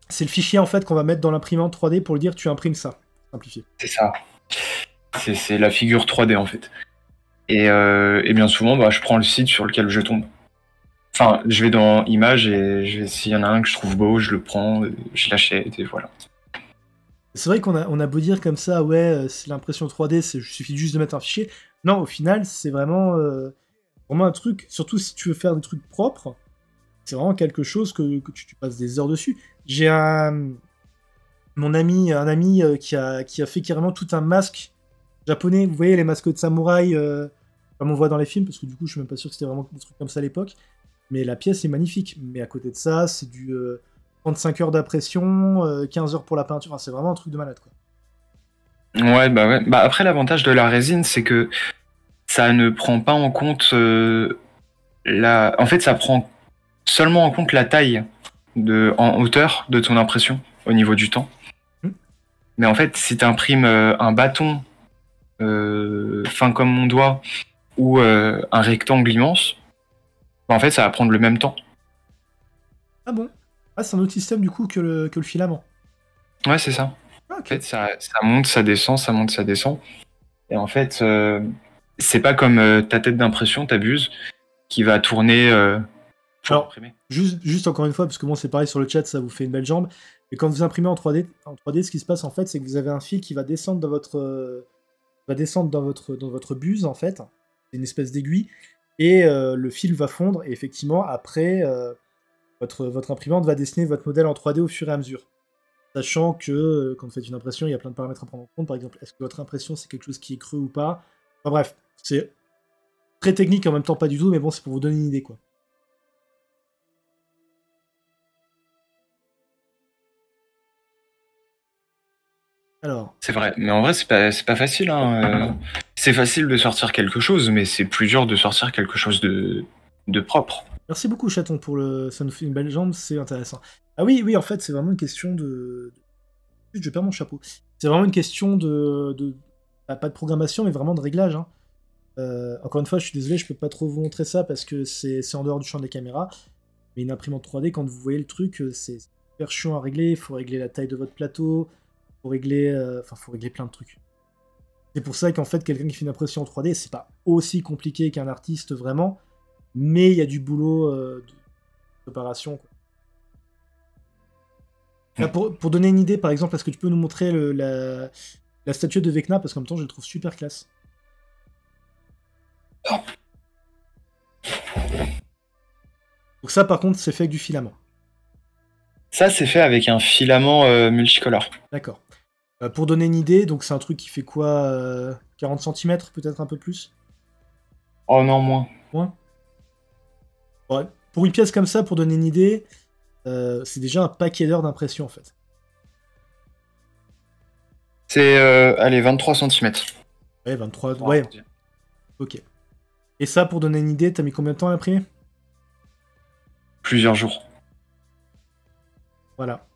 C'est le fichier en fait qu'on va mettre dans l'imprimante 3D pour le dire tu imprimes ça. Simplifié. C'est ça. C'est la figure 3D en fait. Et bien souvent, bah, je prends le site sur lequel je tombe. Enfin, je vais dans Images et s'il y en a un que je trouve beau, je le prends, je l'achète et voilà. C'est vrai qu'on a beau dire comme ça, ouais, c'est l'impression 3D, il suffit juste de mettre un fichier. Non, au final, c'est vraiment un truc, surtout si tu veux faire des trucs propres, c'est vraiment quelque chose que tu passes des heures dessus. J'ai un ami qui a fait carrément tout un masque japonais. Vous voyez les masques de samouraï, comme on voit dans les films, parce que du coup, je suis même pas sûr que c'était vraiment des trucs comme ça à l'époque. Mais la pièce est magnifique. Mais à côté de ça, c'est du 35 heures d'impression, 15 heures pour la peinture. Enfin, c'est vraiment un truc de malade, quoi. Ouais, bah ouais. Bah après, l'avantage de la résine, c'est que ça ne prend pas en compte En fait, ça prend seulement en compte la taille en hauteur de ton impression au niveau du temps. Mais en fait, si tu imprimes un bâton fin comme mon doigt ou un rectangle immense, bah, en fait, ça va prendre le même temps. Ah bon? Ah, c'est un autre système du coup que le filament. Ouais, c'est ça. Ah, En ok. fait, ça monte, ça descend, ça monte, ça descend. Et en fait, c'est pas comme ta tête d'impression, t'abuses, qui va tourner pour Alors, imprimer. juste encore une fois, parce que bon, c'est pareil sur le chat, ça vous fait une belle jambe. Et quand vous imprimez en 3D, ce qui se passe en fait, c'est que vous avez un fil qui va descendre dans votre buse en fait. C'est une espèce d'aiguille. Et le fil va fondre. Et effectivement, après, votre imprimante va dessiner votre modèle en 3D au fur et à mesure. Sachant que quand vous faites une impression, il y a plein de paramètres à prendre en compte. Par exemple, est-ce que votre impression c'est quelque chose qui est creux ou pas? Enfin bref, c'est très technique en même temps pas du tout, mais bon, c'est pour vous donner une idée quoi. Alors. C'est vrai, mais en vrai, c'est pas facile. Hein. C'est facile de sortir quelque chose, mais c'est plus dur de sortir quelque chose de propre. Merci beaucoup, chaton, pour le. Ça nous fait une belle jambe, c'est intéressant. Ah oui, en fait, c'est vraiment une question de. Je perds mon chapeau. C'est vraiment une question de... pas de programmation, mais vraiment de réglage. Hein. Encore une fois, je suis désolé, je peux pas trop vous montrer ça parce que c'est en dehors du champ des caméras. Mais une imprimante 3D, quand vous voyez le truc, c'est super chiant à régler. Il faut régler la taille de votre plateau. Faut régler plein de trucs. C'est pour ça qu'en fait, quelqu'un qui fait une impression en 3D, c'est pas aussi compliqué qu'un artiste vraiment, mais il y a du boulot de préparation. Quoi. Là, pour donner une idée, par exemple, est-ce que tu peux nous montrer la statuette de Vecna, parce qu'en même temps, je le trouve super classe. Donc ça, par contre, c'est fait avec du filament. Ça, c'est fait avec un filament multicolore. D'accord. Pour donner une idée, donc c'est un truc qui fait quoi 40 cm, peut-être un peu plus? Oh non, moins. Moins? Ouais. Pour une pièce comme ça, pour donner une idée, c'est déjà un paquet d'heures d'impression, en fait. C'est, allez, 23 cm. Ouais, 23... Ouais. Ok. Et ça, pour donner une idée, t'as mis combien de temps à imprimer? Plusieurs jours. Voilà.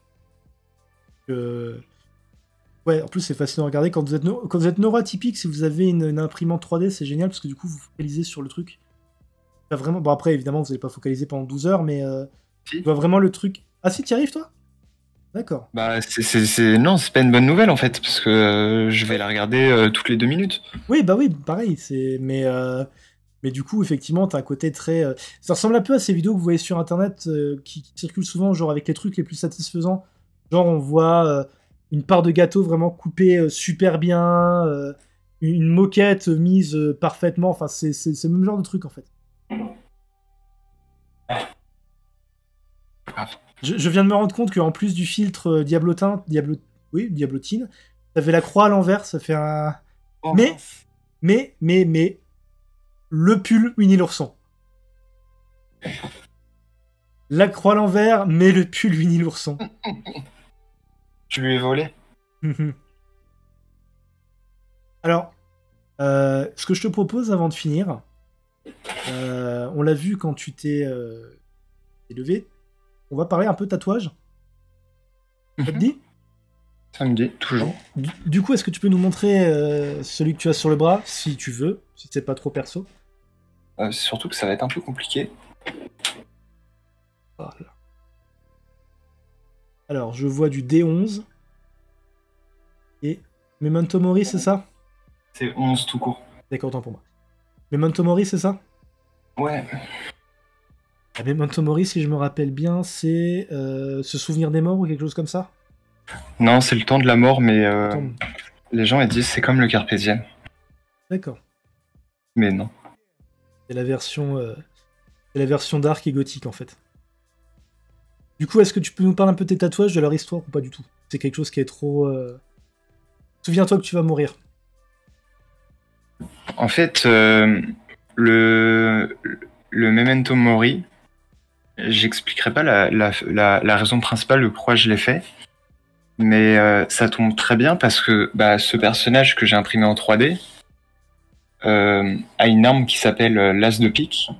Ouais, en plus c'est facile à regarder. Quand vous êtes neuroatypique, si vous avez une imprimante 3D, c'est génial parce que du coup vous focalisez sur le truc. Vraiment... Bon après évidemment vous n'allez pas focaliser pendant 12 heures, mais Si. tu vois vraiment le truc. Ah si, t'y arrives toi? D'accord. Bah, non, c'est pas une bonne nouvelle en fait, parce que je vais la regarder toutes les 2 minutes. Oui, bah oui, pareil. Mais du coup, effectivement, t'as un côté très. Ça ressemble un peu à ces vidéos que vous voyez sur Internet qui circulent souvent, genre avec les trucs les plus satisfaisants. Genre, on voit une part de gâteau vraiment coupée super bien, une moquette mise parfaitement. Enfin, c'est le même genre de truc en fait. Grave. Je viens de me rendre compte qu'en plus du filtre oui, diablotine, t'avais la croix à l'envers, ça fait un. Oh, Mais, mais, le pull Winnie l'ourson. La croix à l'envers, mais le pull Winnie l'ourson. tu lui ai volé? Alors, ce que je te propose avant de finir, on l'a vu quand tu t'es levé, on va parler un peu tatouage. Ça te dit? Ça me dit, toujours. Du coup, est-ce que tu peux nous montrer celui que tu as sur le bras, si tu veux, si c'est pas trop perso? Surtout que ça va être un peu compliqué. Voilà. Alors, je vois du D11. Et Memento Mori, c'est ça? C'est 11 tout court. D'accord, autant pour moi. Memento Mori, c'est ça? Ouais. Ah, Memento Mori, si je me rappelle bien, c'est se souvenir des morts ou quelque chose comme ça? Non, c'est le temps de la mort, mais Attends. les gens ils disent c'est comme le Carpe Diem. D'accord. Mais non. C'est la version dark et gothique en fait. Du coup, est-ce que tu peux nous parler un peu de tes tatouages, de leur histoire ou pas du tout? C'est quelque chose qui est trop. Souviens-toi que tu vas mourir. En fait, le Memento Mori, j'expliquerai pas la raison principale de pourquoi je l'ai fait, mais ça tombe très bien parce que ce personnage que j'ai imprimé en 3D a une arme qui s'appelle l'As de pique,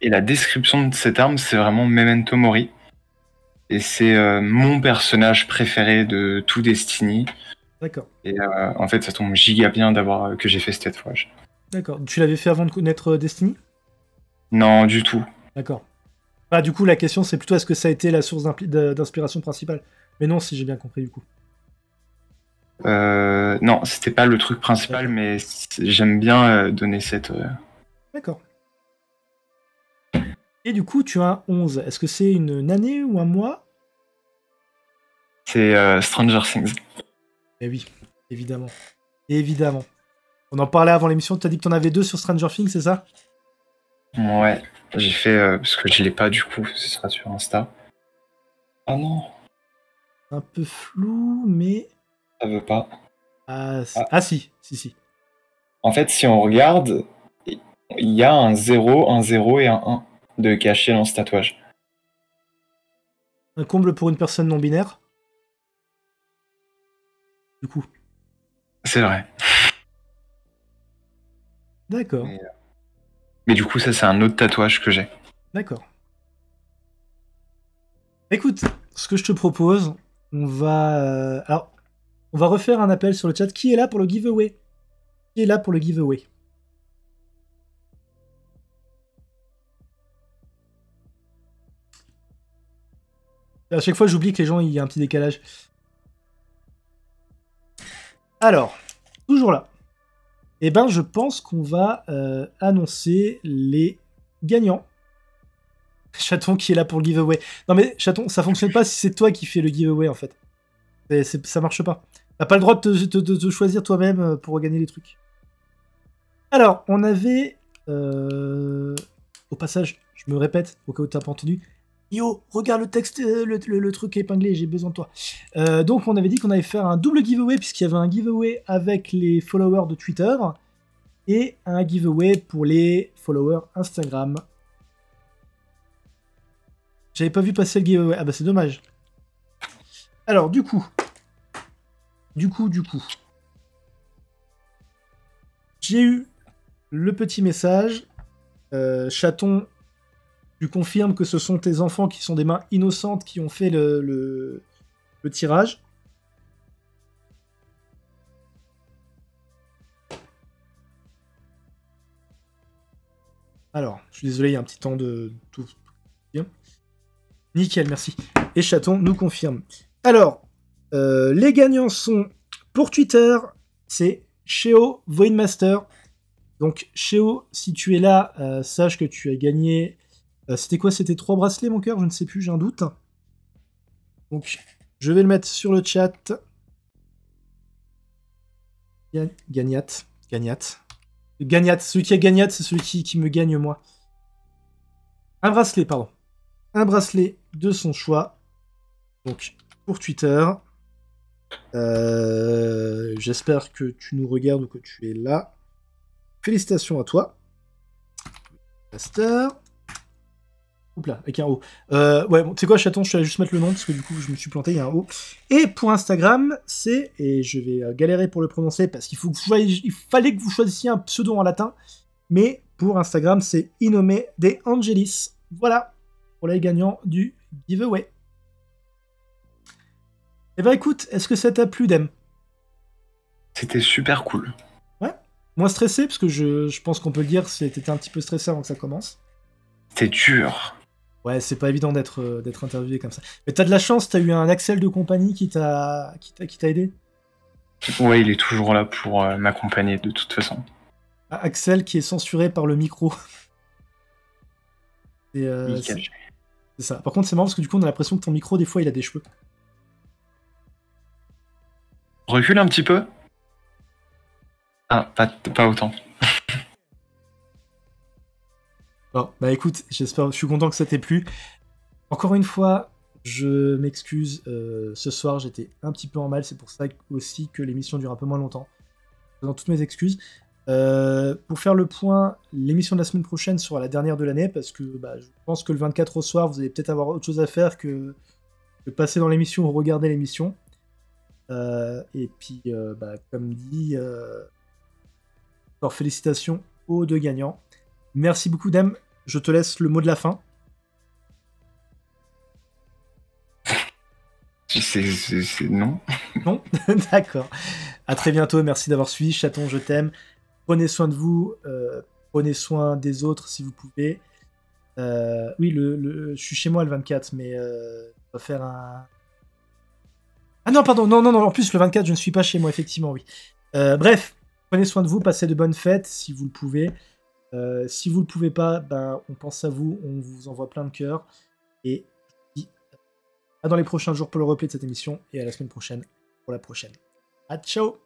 et la description de cette arme, c'est vraiment Memento Mori. Et c'est mon personnage préféré de tout Destiny. D'accord. Et en fait, ça tombe giga bien que j'ai fait ce tatouage. D'accord. Tu l'avais fait avant de connaître Destiny? Non, du tout. D'accord. Ah, du coup, la question, c'est plutôt est-ce que ça a été la source d'inspiration principale? Mais non, si j'ai bien compris, du coup. Non, c'était pas le truc principal, mais j'aime bien donner cette... D'accord. Et du coup, tu as un 11. Est-ce que c'est une année ou un mois? C'est Stranger Things. Eh oui, évidemment. Évidemment. On en parlait avant l'émission, tu as dit que tu en avais 2 sur Stranger Things, c'est ça? Ouais, j'ai fait... parce que je l'ai pas du coup, ce sera sur Insta. Ah non, Un peu flou, mais... ça veut pas. Ah si. En fait, si on regarde, il y a un 0 et un 1 de caché dans ce tatouage. Un comble pour une personne non binaire? Du coup. C'est vrai. D'accord. Mais du coup, ça, c'est un autre tatouage que j'ai. D'accord. Écoute, ce que je te propose, on va refaire un appel sur le chat. Qui est là pour le giveaway? Qui est là pour le giveaway? À chaque fois, j'oublie que les gens, il y a un petit décalage. Alors, toujours là. Eh ben, je pense qu'on va annoncer les gagnants. Chaton qui est là pour le giveaway. Non mais Chaton, ça fonctionne pas si c'est toi qui fais le giveaway en fait. Ça marche pas. T'as pas le droit de te choisir toi-même pour gagner les trucs. Alors, on avait... Au passage, je me répète, au cas où t'as pas entendu. Yo, regarde le texte, le truc épinglé, j'ai besoin de toi. Donc on avait dit qu'on allait faire un double giveaway, puisqu'il y avait un giveaway avec les followers de Twitter, et un giveaway pour les followers Instagram. J'avais pas vu passer le giveaway. Ah bah c'est dommage. Alors du coup. J'ai eu le petit message. Chaton, tu confirmes que ce sont tes enfants qui sont des mains innocentes qui ont fait le tirage. Alors, je suis désolé, il y a un petit temps de tout. Bien. Nickel, merci. Et Chaton nous confirme. Alors, les gagnants sont, pour Twitter, c'est Sheo Voidmaster. Donc, Sheo, si tu es là, sache que tu as gagné... c'était quoi? C'était 3 bracelets, mon cœur? Je ne sais plus, j'ai un doute. Donc, je vais le mettre sur le chat. Gagnat. Gagnat. Celui qui a gagnat, c'est celui qui me gagne, moi. Un bracelet, pardon. Un bracelet de son choix. Donc, pour Twitter. J'espère que tu nous regardes ou que tu es là. Félicitations à toi. Master. Oups là, avec un O. Ouais, bon, tu sais quoi, chaton, je vais juste mettre le nom parce que du coup, je me suis planté, il y a un O. Et pour Instagram, c'est, et je vais galérer pour le prononcer parce qu'il faut que il fallait que vous choisissiez un pseudo en latin. Mais pour Instagram, c'est Inome de Angelis. Voilà, pour les gagnants du giveaway. Eh ben écoute, est-ce que ça t'a plu, Dem? C'était super cool. Ouais. Moins stressé, parce que je pense qu'on peut le dire, t'étais un petit peu stressé avant que ça commence. C'était dur. Ouais, c'est pas évident d'être interviewé comme ça. Mais t'as de la chance, t'as eu un Axel de compagnie qui t'a aidé. Ouais, il est toujours là pour m'accompagner de toute façon. Axel qui est censuré par le micro. C'est C'est ça. Par contre, c'est marrant parce que du coup, on a l'impression que ton micro, des fois, il a des cheveux. Recule un petit peu. Ah, pas autant. Bon, bah écoute, je suis content que ça t'ait plu. Encore une fois, je m'excuse. Ce soir, j'étais un petit peu en mal. C'est pour ça aussi que l'émission dure un peu moins longtemps. Dans toutes mes excuses. Pour faire le point, l'émission de la semaine prochaine sera la dernière de l'année parce que je pense que le 24 au soir, vous allez peut-être avoir autre chose à faire que passer dans l'émission ou regarder l'émission. Et puis, comme dit, alors félicitations aux deux gagnants. Merci beaucoup, Dem. Je te laisse le mot de la fin. Non. Non. D'accord. À très bientôt. Merci d'avoir suivi. Chaton, je t'aime. Prenez soin de vous. Prenez soin des autres si vous pouvez. Oui, je suis chez moi le 24, mais on va faire un... Ah non, pardon. Non. En plus, le 24, je ne suis pas chez moi, effectivement, oui. Bref, prenez soin de vous. Passez de bonnes fêtes si vous le pouvez. Si vous le pouvez pas, on pense à vous. On vous envoie plein de cœurs. Et je vous dis à dans les prochains jours pour le replay de cette émission. Et à la semaine prochaine pour la prochaine. À ciao!